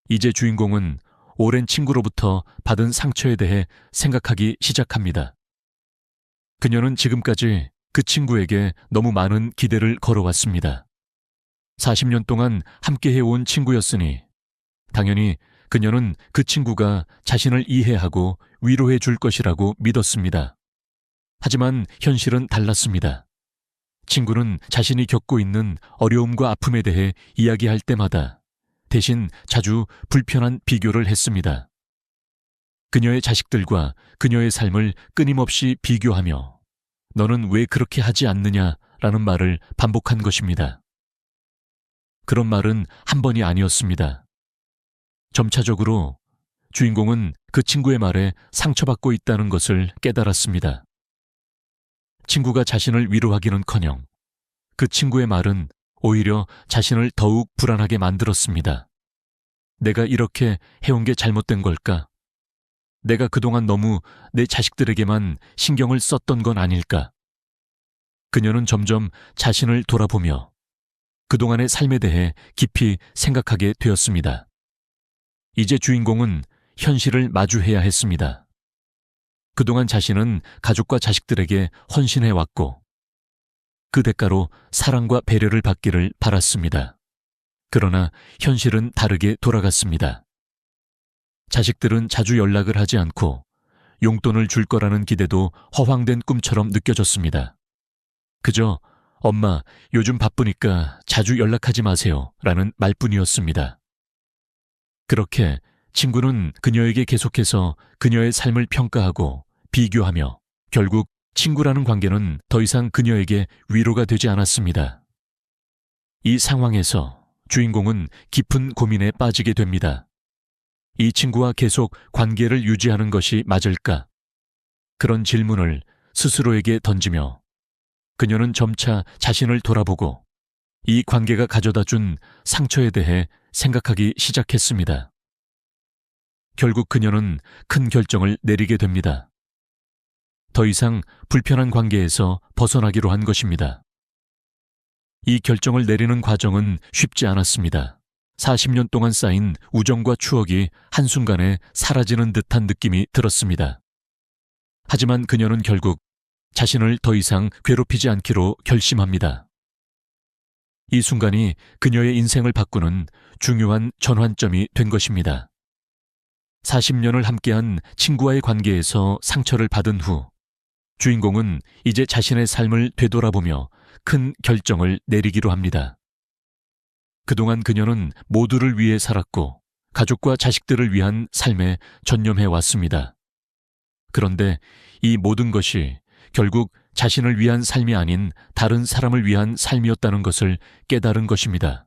이제 주인공은 오랜 친구로부터 받은 상처에 대해 생각하기 시작합니다. 그녀는 지금까지 그 친구에게 너무 많은 기대를 걸어왔습니다. 40년 동안 함께 해온 친구였으니 당연히 그녀는 그 친구가 자신을 이해하고 위로해 줄 것이라고 믿었습니다. 하지만 현실은 달랐습니다. 친구는 자신이 겪고 있는 어려움과 아픔에 대해 이야기할 때마다 대신 자주 불편한 비교를 했습니다. 그녀의 자식들과 그녀의 삶을 끊임없이 비교하며 너는 왜 그렇게 하지 않느냐라는 말을 반복한 것입니다. 그런 말은 한 번이 아니었습니다. 점차적으로 주인공은 그 친구의 말에 상처받고 있다는 것을 깨달았습니다. 친구가 자신을 위로하기는커녕 그 친구의 말은 오히려 자신을 더욱 불안하게 만들었습니다. 내가 이렇게 해온 게 잘못된 걸까? 내가 그동안 너무 내 자식들에게만 신경을 썼던 건 아닐까? 그녀는 점점 자신을 돌아보며 그동안의 삶에 대해 깊이 생각하게 되었습니다. 이제 주인공은 현실을 마주해야 했습니다. 그동안 자신은 가족과 자식들에게 헌신해왔고 그 대가로 사랑과 배려를 받기를 바랐습니다. 그러나 현실은 다르게 돌아갔습니다. 자식들은 자주 연락을 하지 않고 용돈을 줄 거라는 기대도 허황된 꿈처럼 느껴졌습니다. 그저 엄마, 요즘 바쁘니까 자주 연락하지 마세요 라는 말뿐이었습니다. 그렇게 친구는 그녀에게 계속해서 그녀의 삶을 평가하고 비교하며 결국 친구라는 관계는 더 이상 그녀에게 위로가 되지 않았습니다. 이 상황에서 주인공은 깊은 고민에 빠지게 됩니다. 이 친구와 계속 관계를 유지하는 것이 맞을까? 그런 질문을 스스로에게 던지며 그녀는 점차 자신을 돌아보고 이 관계가 가져다 준 상처에 대해 생각하기 시작했습니다. 결국 그녀는 큰 결정을 내리게 됩니다. 더 이상 불편한 관계에서 벗어나기로 한 것입니다. 이 결정을 내리는 과정은 쉽지 않았습니다. 40년 동안 쌓인 우정과 추억이 한순간에 사라지는 듯한 느낌이 들었습니다. 하지만 그녀는 결국 자신을 더 이상 괴롭히지 않기로 결심합니다. 이 순간이 그녀의 인생을 바꾸는 중요한 전환점이 된 것입니다. 40년을 함께한 친구와의 관계에서 상처를 받은 후 주인공은 이제 자신의 삶을 되돌아보며 큰 결정을 내리기로 합니다. 그동안 그녀는 모두를 위해 살았고 가족과 자식들을 위한 삶에 전념해 왔습니다. 그런데 이 모든 것이 결국 자신을 위한 삶이 아닌 다른 사람을 위한 삶이었다는 것을 깨달은 것입니다.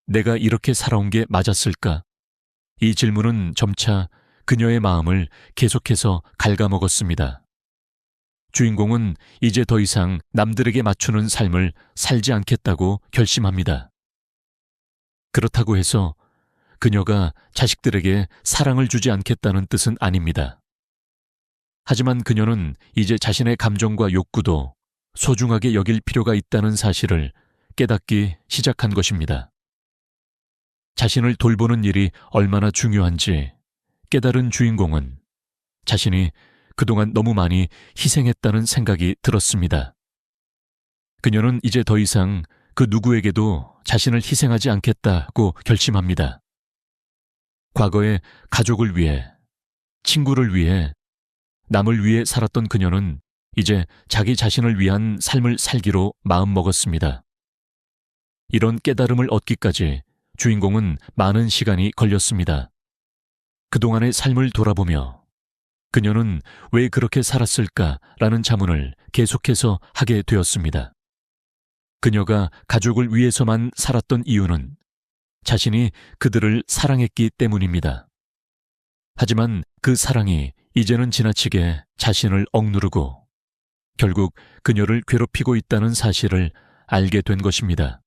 내가 이렇게 살아온 게 맞았을까? 이 질문은 점차 그녀의 마음을 계속해서 갉아먹었습니다. 주인공은 이제 더 이상 남들에게 맞추는 삶을 살지 않겠다고 결심합니다. 그렇다고 해서 그녀가 자식들에게 사랑을 주지 않겠다는 뜻은 아닙니다. 하지만 그녀는 이제 자신의 감정과 욕구도 소중하게 여길 필요가 있다는 사실을 깨닫기 시작한 것입니다. 자신을 돌보는 일이 얼마나 중요한지 깨달은 주인공은 자신이 그동안 너무 많이 희생했다는 생각이 들었습니다. 그녀는 이제 더 이상 그 누구에게도 자신을 희생하지 않겠다고 결심합니다. 과거에 가족을 위해, 친구를 위해, 남을 위해 살았던 그녀는 이제 자기 자신을 위한 삶을 살기로 마음먹었습니다. 이런 깨달음을 얻기까지 주인공은 많은 시간이 걸렸습니다. 그동안의 삶을 돌아보며 그녀는 왜 그렇게 살았을까라는 자문을 계속해서 하게 되었습니다. 그녀가 가족을 위해서만 살았던 이유는 자신이 그들을 사랑했기 때문입니다. 하지만 그 사랑이 이제는 지나치게 자신을 억누르고 결국 그녀를 괴롭히고 있다는 사실을 알게 된 것입니다.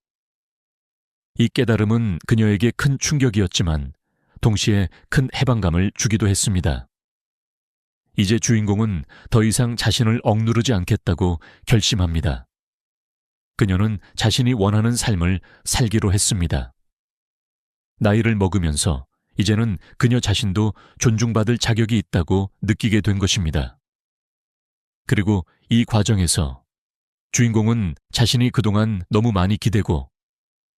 이 깨달음은 그녀에게 큰 충격이었지만 동시에 큰 해방감을 주기도 했습니다. 이제 주인공은 더 이상 자신을 억누르지 않겠다고 결심합니다. 그녀는 자신이 원하는 삶을 살기로 했습니다. 나이를 먹으면서 이제는 그녀 자신도 존중받을 자격이 있다고 느끼게 된 것입니다. 그리고 이 과정에서 주인공은 자신이 그동안 너무 많이 기대고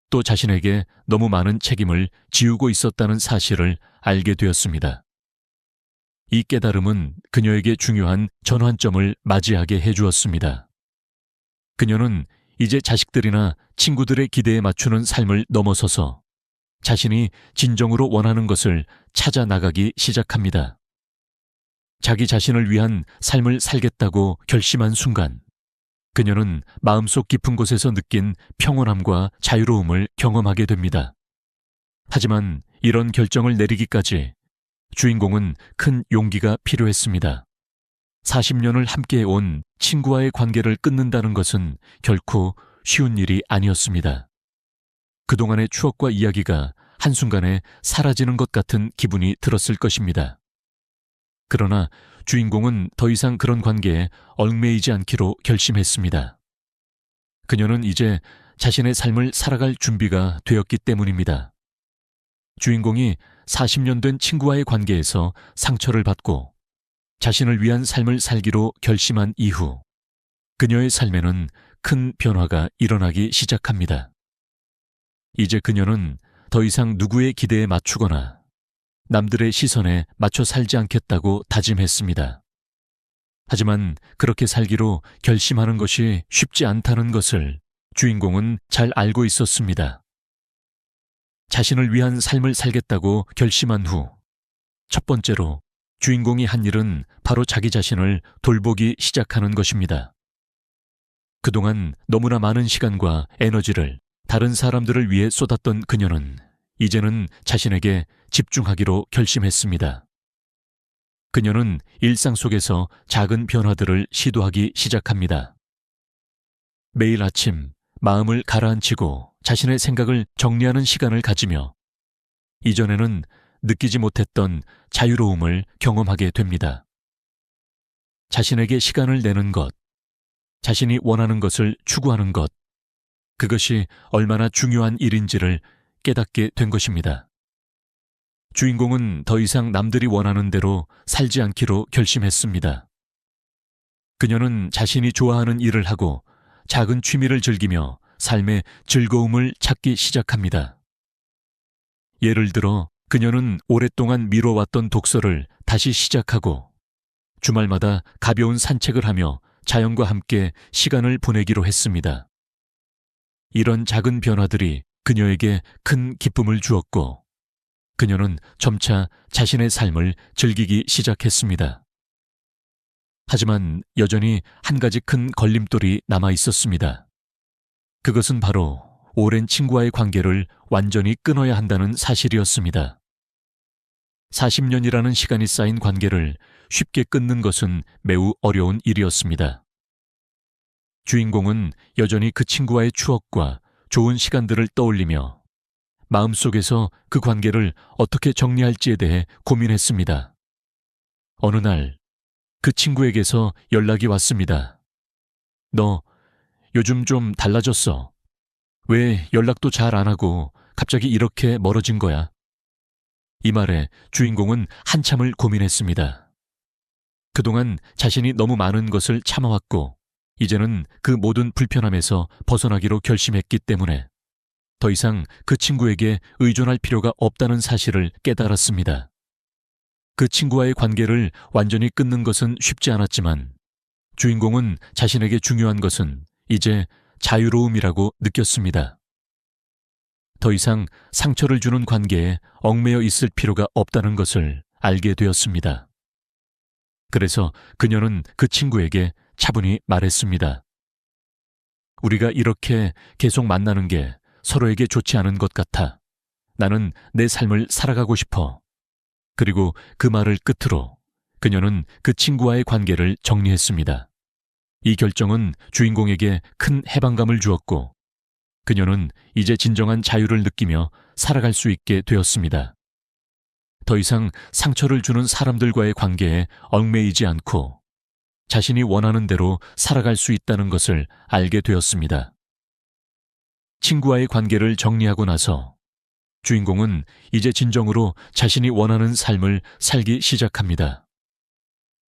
또 자신에게 너무 많은 책임을 지우고 있었다는 사실을 알게 되었습니다. 이 깨달음은 그녀에게 중요한 전환점을 맞이하게 해주었습니다. 그녀는 이제 자식들이나 친구들의 기대에 맞추는 삶을 넘어서서 자신이 진정으로 원하는 것을 찾아 나가기 시작합니다. 자기 자신을 위한 삶을 살겠다고 결심한 순간, 그녀는 마음속 깊은 곳에서 느낀 평온함과 자유로움을 경험하게 됩니다. 하지만 이런 결정을 내리기까지 주인공은 큰 용기가 필요했습니다. 40년을 함께해온 친구와의 관계를 끊는다는 것은 결코 쉬운 일이 아니었습니다. 그동안의 추억과 이야기가 한순간에 사라지는 것 같은 기분이 들었을 것입니다. 그러나 주인공은 더 이상 그런 관계에 얽매이지 않기로 결심했습니다. 그녀는 이제 자신의 삶을 살아갈 준비가 되었기 때문입니다. 주인공이 40년 된 친구와의 관계에서 상처를 받고 자신을 위한 삶을 살기로 결심한 이후 그녀의 삶에는 큰 변화가 일어나기 시작합니다. 이제 그녀는 더 이상 누구의 기대에 맞추거나 남들의 시선에 맞춰 살지 않겠다고 다짐했습니다. 하지만 그렇게 살기로 결심하는 것이 쉽지 않다는 것을 주인공은 잘 알고 있었습니다. 자신을 위한 삶을 살겠다고 결심한 후 첫 번째로 주인공이 한 일은 바로 자기 자신을 돌보기 시작하는 것입니다. 그동안 너무나 많은 시간과 에너지를 다른 사람들을 위해 쏟았던 그녀는 이제는 자신에게 집중하기로 결심했습니다. 그녀는 일상 속에서 작은 변화들을 시도하기 시작합니다. 매일 아침 마음을 가라앉히고 자신의 생각을 정리하는 시간을 가지며 이전에는 느끼지 못했던 자유로움을 경험하게 됩니다. 자신에게 시간을 내는 것, 자신이 원하는 것을 추구하는 것, 그것이 얼마나 중요한 일인지를 깨닫게 된 것입니다. 주인공은 더 이상 남들이 원하는 대로 살지 않기로 결심했습니다. 그녀는 자신이 좋아하는 일을 하고 작은 취미를 즐기며 삶의 즐거움을 찾기 시작합니다. 예를 들어 그녀는 오랫동안 미뤄왔던 독서를 다시 시작하고 주말마다 가벼운 산책을 하며 자연과 함께 시간을 보내기로 했습니다. 이런 작은 변화들이 그녀에게 큰 기쁨을 주었고 그녀는 점차 자신의 삶을 즐기기 시작했습니다. 하지만 여전히 한 가지 큰 걸림돌이 남아 있었습니다. 그것은 바로 오랜 친구와의 관계를 완전히 끊어야 한다는 사실이었습니다. 40년이라는 시간이 쌓인 관계를 쉽게 끊는 것은 매우 어려운 일이었습니다. 주인공은 여전히 그 친구와의 추억과 좋은 시간들을 떠올리며 마음속에서 그 관계를 어떻게 정리할지에 대해 고민했습니다. 어느 날 그 친구에게서 연락이 왔습니다. 너 요즘 좀 달라졌어. 왜 연락도 잘 안 하고 갑자기 이렇게 멀어진 거야? 이 말에 주인공은 한참을 고민했습니다. 그동안 자신이 너무 많은 것을 참아왔고 이제는 그 모든 불편함에서 벗어나기로 결심했기 때문에 더 이상 그 친구에게 의존할 필요가 없다는 사실을 깨달았습니다. 그 친구와의 관계를 완전히 끊는 것은 쉽지 않았지만 주인공은 자신에게 중요한 것은 이제 자유로움이라고 느꼈습니다. 더 이상 상처를 주는 관계에 얽매여 있을 필요가 없다는 것을 알게 되었습니다. 그래서 그녀는 그 친구에게 차분히 말했습니다. 우리가 이렇게 계속 만나는 게 서로에게 좋지 않은 것 같아. 나는 내 삶을 살아가고 싶어. 그리고 그 말을 끝으로 그녀는 그 친구와의 관계를 정리했습니다. 이 결정은 주인공에게 큰 해방감을 주었고 그녀는 이제 진정한 자유를 느끼며 살아갈 수 있게 되었습니다. 더 이상 상처를 주는 사람들과의 관계에 얽매이지 않고 자신이 원하는 대로 살아갈 수 있다는 것을 알게 되었습니다. 친구와의 관계를 정리하고 나서 주인공은 이제 진정으로 자신이 원하는 삶을 살기 시작합니다.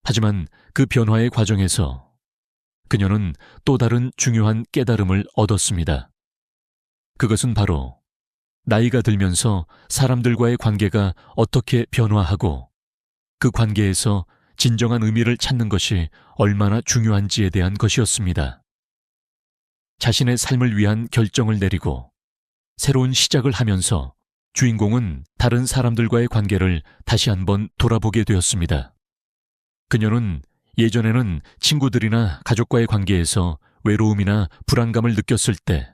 하지만 그 변화의 과정에서 그녀는 또 다른 중요한 깨달음을 얻었습니다. 그것은 바로 나이가 들면서 사람들과의 관계가 어떻게 변화하고 그 관계에서 진정한 의미를 찾는 것이 얼마나 중요한지에 대한 것이었습니다. 자신의 삶을 위한 결정을 내리고 새로운 시작을 하면서 주인공은 다른 사람들과의 관계를 다시 한번 돌아보게 되었습니다. 그녀는 예전에는 친구들이나 가족과의 관계에서 외로움이나 불안감을 느꼈을 때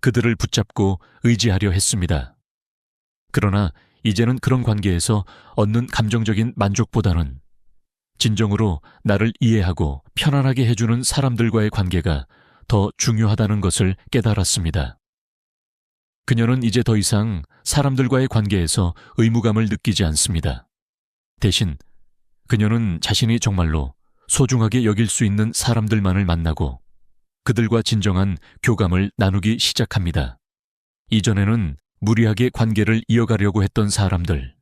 그들을 붙잡고 의지하려 했습니다. 그러나 이제는 그런 관계에서 얻는 감정적인 만족보다는 진정으로 나를 이해하고 편안하게 해주는 사람들과의 관계가 더 중요하다는 것을 깨달았습니다. 그녀는 이제 더 이상 사람들과의 관계에서 의무감을 느끼지 않습니다. 대신 그녀는 자신이 정말로 소중하게 여길 수 있는 사람들만을 만나고 그들과 진정한 교감을 나누기 시작합니다. 이전에는 무리하게 관계를 이어가려고 했던 사람들,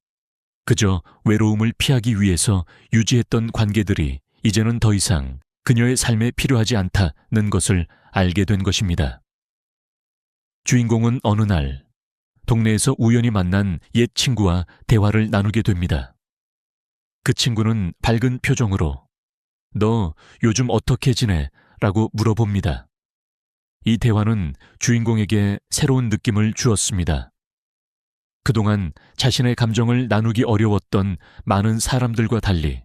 그저 외로움을 피하기 위해서 유지했던 관계들이 이제는 더 이상 그녀의 삶에 필요하지 않다는 것을 알게 된 것입니다. 주인공은 어느 날 동네에서 우연히 만난 옛 친구와 대화를 나누게 됩니다. 그 친구는 밝은 표정으로 "너 요즘 어떻게 지내?" 라고 물어봅니다. 이 대화는 주인공에게 새로운 느낌을 주었습니다. 그동안 자신의 감정을 나누기 어려웠던 많은 사람들과 달리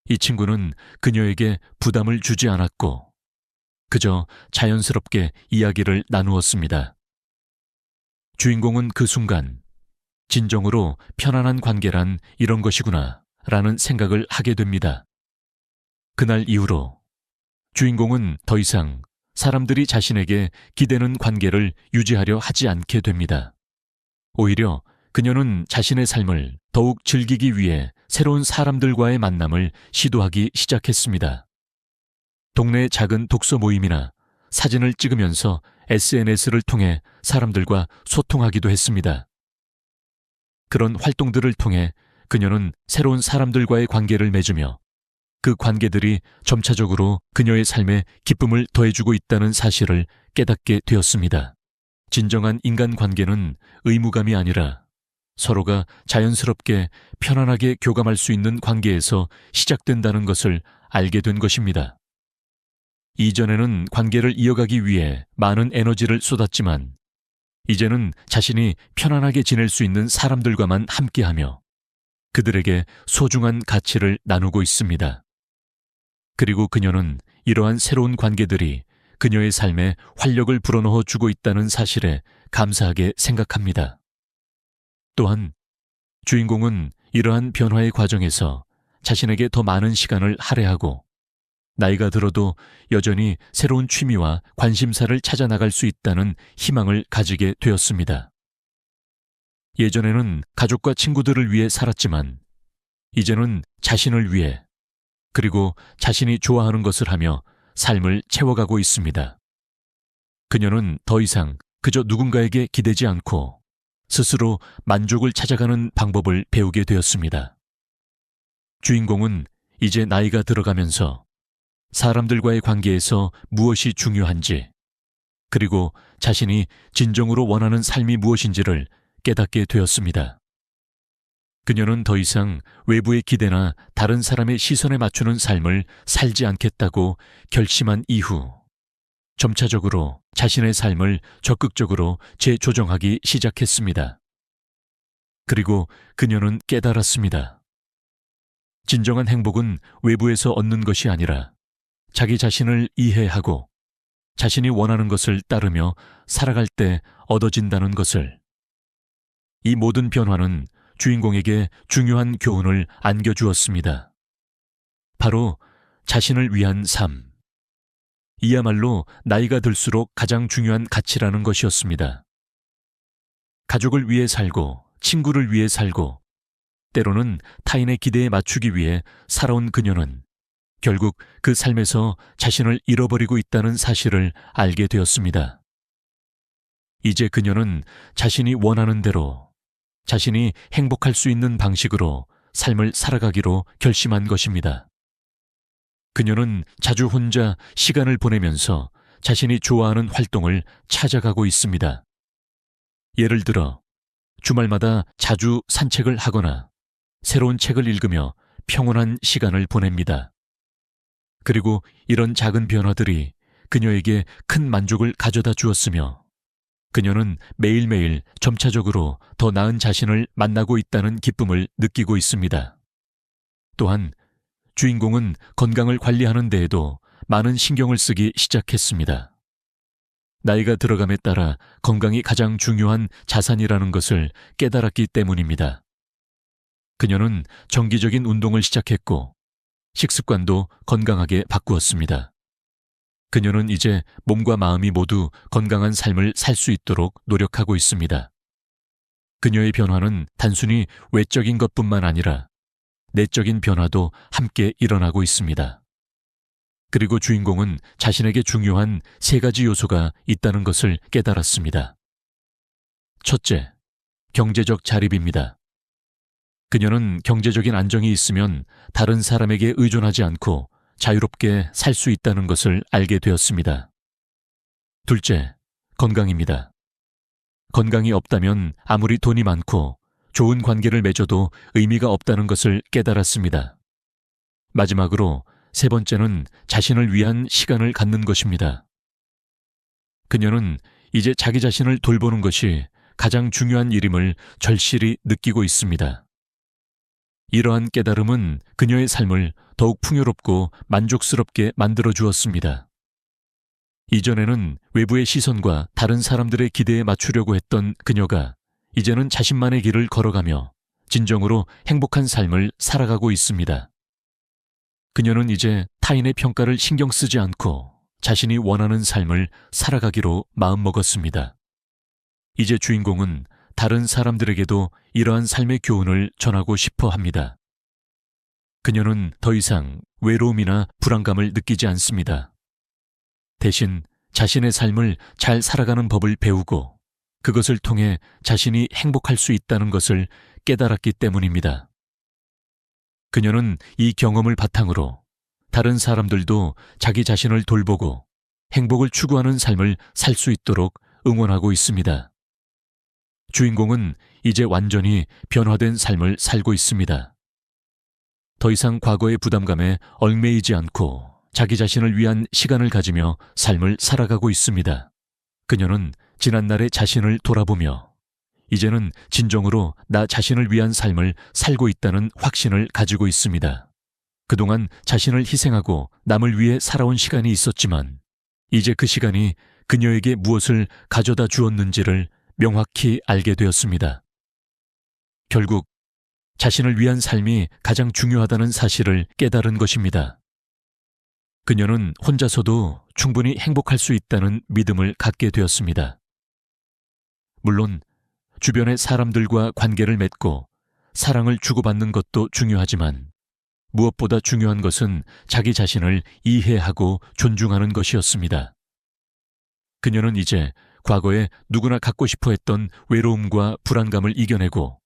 이 친구는 그녀에게 부담을 주지 않았고 그저 자연스럽게 이야기를 나누었습니다. 주인공은 그 순간 진정으로 편안한 관계란 이런 것이구나 라는 생각을 하게 됩니다. 그날 이후로 주인공은 더 이상 사람들이 자신에게 기대는 관계를 유지하려 하지 않게 됩니다. 오히려 그녀는 자신의 삶을 더욱 즐기기 위해 새로운 사람들과의 만남을 시도하기 시작했습니다. 동네 작은 독서 모임이나 사진을 찍으면서 SNS를 통해 사람들과 소통하기도 했습니다. 그런 활동들을 통해 그녀는 새로운 사람들과의 관계를 맺으며 그 관계들이 점차적으로 그녀의 삶에 기쁨을 더해주고 있다는 사실을 깨닫게 되었습니다. 진정한 인간관계는 의무감이 아니라 서로가 자연스럽게 편안하게 교감할 수 있는 관계에서 시작된다는 것을 알게 된 것입니다. 이전에는 관계를 이어가기 위해 많은 에너지를 쏟았지만 이제는 자신이 편안하게 지낼 수 있는 사람들과만 함께하며 그들에게 소중한 가치를 나누고 있습니다. 그리고 그녀는 이러한 새로운 관계들이 그녀의 삶에 활력을 불어넣어 주고 있다는 사실에 감사하게 생각합니다. 또한 주인공은 이러한 변화의 과정에서 자신에게 더 많은 시간을 할애하고 나이가 들어도 여전히 새로운 취미와 관심사를 찾아 나갈 수 있다는 희망을 가지게 되었습니다. 예전에는 가족과 친구들을 위해 살았지만 이제는 자신을 위해 그리고 자신이 좋아하는 것을 하며 삶을 채워가고 있습니다. 그녀는 더 이상 그저 누군가에게 기대지 않고 스스로 만족을 찾아가는 방법을 배우게 되었습니다. 주인공은 이제 나이가 들어가면서 사람들과의 관계에서 무엇이 중요한지, 그리고 자신이 진정으로 원하는 삶이 무엇인지를 깨닫게 되었습니다. 그녀는 더 이상 외부의 기대나 다른 사람의 시선에 맞추는 삶을 살지 않겠다고 결심한 이후 점차적으로 자신의 삶을 적극적으로 재조정하기 시작했습니다. 그리고 그녀는 깨달았습니다. 진정한 행복은 외부에서 얻는 것이 아니라 자기 자신을 이해하고 자신이 원하는 것을 따르며 살아갈 때 얻어진다는 것을. 이 모든 변화는 주인공에게 중요한 교훈을 안겨주었습니다. 바로 자신을 위한 삶. 이야말로 나이가 들수록 가장 중요한 가치라는 것이었습니다. 가족을 위해 살고 친구를 위해 살고 때로는 타인의 기대에 맞추기 위해 살아온 그녀는 결국 그 삶에서 자신을 잃어버리고 있다는 사실을 알게 되었습니다. 이제 그녀는 자신이 원하는 대로 자신이 행복할 수 있는 방식으로 삶을 살아가기로 결심한 것입니다. 그녀는 자주 혼자 시간을 보내면서 자신이 좋아하는 활동을 찾아가고 있습니다. 예를 들어 주말마다 자주 산책을 하거나 새로운 책을 읽으며 평온한 시간을 보냅니다. 그리고 이런 작은 변화들이 그녀에게 큰 만족을 가져다 주었으며 그녀는 매일매일 점차적으로 더 나은 자신을 만나고 있다는 기쁨을 느끼고 있습니다. 또한 주인공은 건강을 관리하는 데에도 많은 신경을 쓰기 시작했습니다. 나이가 들어감에 따라 건강이 가장 중요한 자산이라는 것을 깨달았기 때문입니다. 그녀는 정기적인 운동을 시작했고 식습관도 건강하게 바꾸었습니다. 그녀는 이제 몸과 마음이 모두 건강한 삶을 살 수 있도록 노력하고 있습니다. 그녀의 변화는 단순히 외적인 것뿐만 아니라 내적인 변화도 함께 일어나고 있습니다. 그리고 주인공은 자신에게 중요한 3가지 요소가 있다는 것을 깨달았습니다. 첫째, 경제적 자립입니다. 그녀는 경제적인 안정이 있으면 다른 사람에게 의존하지 않고 자유롭게 살 수 있다는 것을 알게 되었습니다. 둘째, 건강입니다. 건강이 없다면 아무리 돈이 많고 좋은 관계를 맺어도 의미가 없다는 것을 깨달았습니다. 마지막으로 3번째는 자신을 위한 시간을 갖는 것입니다. 그녀는 이제 자기 자신을 돌보는 것이 가장 중요한 일임을 절실히 느끼고 있습니다. 이러한 깨달음은 그녀의 삶을 더욱 풍요롭고 만족스럽게 만들어 주었습니다. 이전에는 외부의 시선과 다른 사람들의 기대에 맞추려고 했던 그녀가 이제는 자신만의 길을 걸어가며 진정으로 행복한 삶을 살아가고 있습니다. 그녀는 이제 타인의 평가를 신경 쓰지 않고 자신이 원하는 삶을 살아가기로 마음먹었습니다. 이제 주인공은 다른 사람들에게도 이러한 삶의 교훈을 전하고 싶어 합니다. 그녀는 더 이상 외로움이나 불안감을 느끼지 않습니다. 대신 자신의 삶을 잘 살아가는 법을 배우고 그것을 통해 자신이 행복할 수 있다는 것을 깨달았기 때문입니다. 그녀는 이 경험을 바탕으로 다른 사람들도 자기 자신을 돌보고 행복을 추구하는 삶을 살 수 있도록 응원하고 있습니다. 주인공은 이제 완전히 변화된 삶을 살고 있습니다. 더 이상 과거의 부담감에 얽매이지 않고 자기 자신을 위한 시간을 가지며 삶을 살아가고 있습니다. 그녀는 지난날의 자신을 돌아보며 이제는 진정으로 나 자신을 위한 삶을 살고 있다는 확신을 가지고 있습니다. 그동안 자신을 희생하고 남을 위해 살아온 시간이 있었지만 이제 그 시간이 그녀에게 무엇을 가져다 주었는지를 명확히 알게 되었습니다. 결국 자신을 위한 삶이 가장 중요하다는 사실을 깨달은 것입니다. 그녀는 혼자서도 충분히 행복할 수 있다는 믿음을 갖게 되었습니다. 물론 주변의 사람들과 관계를 맺고 사랑을 주고받는 것도 중요하지만 무엇보다 중요한 것은 자기 자신을 이해하고 존중하는 것이었습니다. 그녀는 이제 과거에 누구나 갖고 싶어 했던 외로움과 불안감을 이겨내고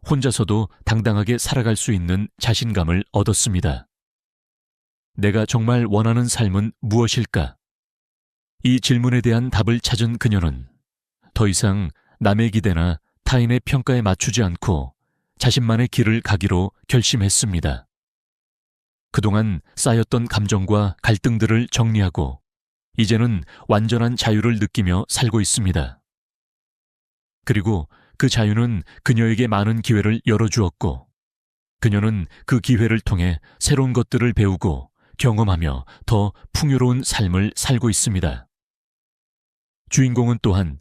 혼자서도 당당하게 살아갈 수 있는 자신감을 얻었습니다. 내가 정말 원하는 삶은 무엇일까? 이 질문에 대한 답을 찾은 그녀는 더 이상 남의 기대나 타인의 평가에 맞추지 않고 자신만의 길을 가기로 결심했습니다. 그동안 쌓였던 감정과 갈등들을 정리하고 이제는 완전한 자유를 느끼며 살고 있습니다. 그리고 그 자유는 그녀에게 많은 기회를 열어주었고 그녀는 그 기회를 통해 새로운 것들을 배우고 경험하며 더 풍요로운 삶을 살고 있습니다. 주인공은 또한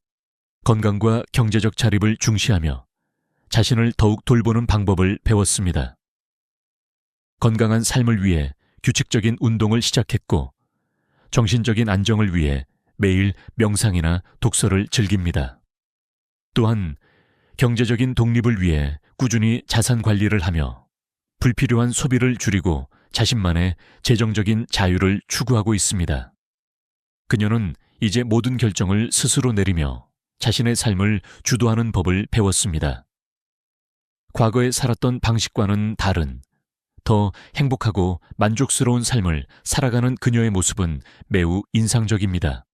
건강과 경제적 자립을 중시하며 자신을 더욱 돌보는 방법을 배웠습니다. 건강한 삶을 위해 규칙적인 운동을 시작했고 정신적인 안정을 위해 매일 명상이나 독서를 즐깁니다. 또한 경제적인 독립을 위해 꾸준히 자산 관리를 하며 불필요한 소비를 줄이고 자신만의 재정적인 자유를 추구하고 있습니다. 그녀는 이제 모든 결정을 스스로 내리며 자신의 삶을 주도하는 법을 배웠습니다. 과거에 살았던 방식과는 다른 더 행복하고 만족스러운 삶을 살아가는 그녀의 모습은 매우 인상적입니다.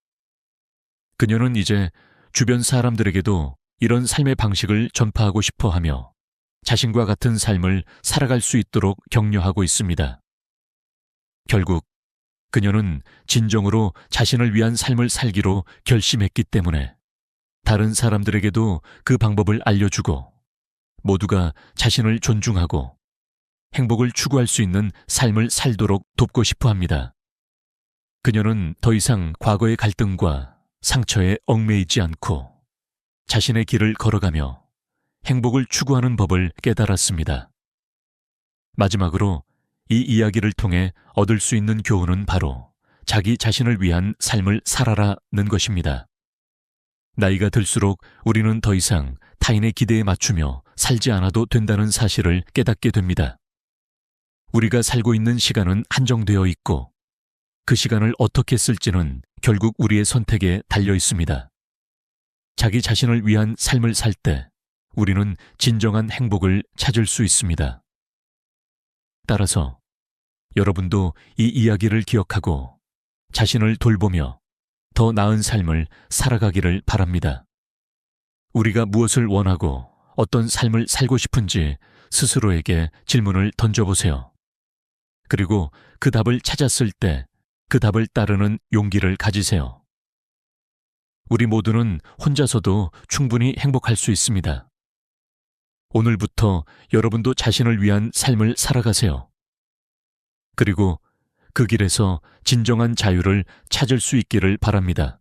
그녀는 이제 주변 사람들에게도 이런 삶의 방식을 전파하고 싶어 하며 자신과 같은 삶을 살아갈 수 있도록 격려하고 있습니다. 결국 그녀는 진정으로 자신을 위한 삶을 살기로 결심했기 때문에 다른 사람들에게도 그 방법을 알려주고 모두가 자신을 존중하고 행복을 추구할 수 있는 삶을 살도록 돕고 싶어 합니다. 그녀는 더 이상 과거의 갈등과 상처에 얽매이지 않고 자신의 길을 걸어가며 행복을 추구하는 법을 깨달았습니다. 마지막으로 이 이야기를 통해 얻을 수 있는 교훈은 바로 자기 자신을 위한 삶을 살아라는 것입니다. 나이가 들수록 우리는 더 이상 타인의 기대에 맞추며 살지 않아도 된다는 사실을 깨닫게 됩니다. 우리가 살고 있는 시간은 한정되어 있고 그 시간을 어떻게 쓸지는 결국 우리의 선택에 달려 있습니다. 자기 자신을 위한 삶을 살 때 우리는 진정한 행복을 찾을 수 있습니다. 따라서 여러분도 이 이야기를 기억하고 자신을 돌보며 더 나은 삶을 살아가기를 바랍니다. 우리가 무엇을 원하고 어떤 삶을 살고 싶은지 스스로에게 질문을 던져보세요. 그리고 그 답을 찾았을 때 그 답을 따르는 용기를 가지세요. 우리 모두는 혼자서도 충분히 행복할 수 있습니다. 오늘부터 여러분도 자신을 위한 삶을 살아가세요. 그리고 그 길에서 진정한 자유를 찾을 수 있기를 바랍니다.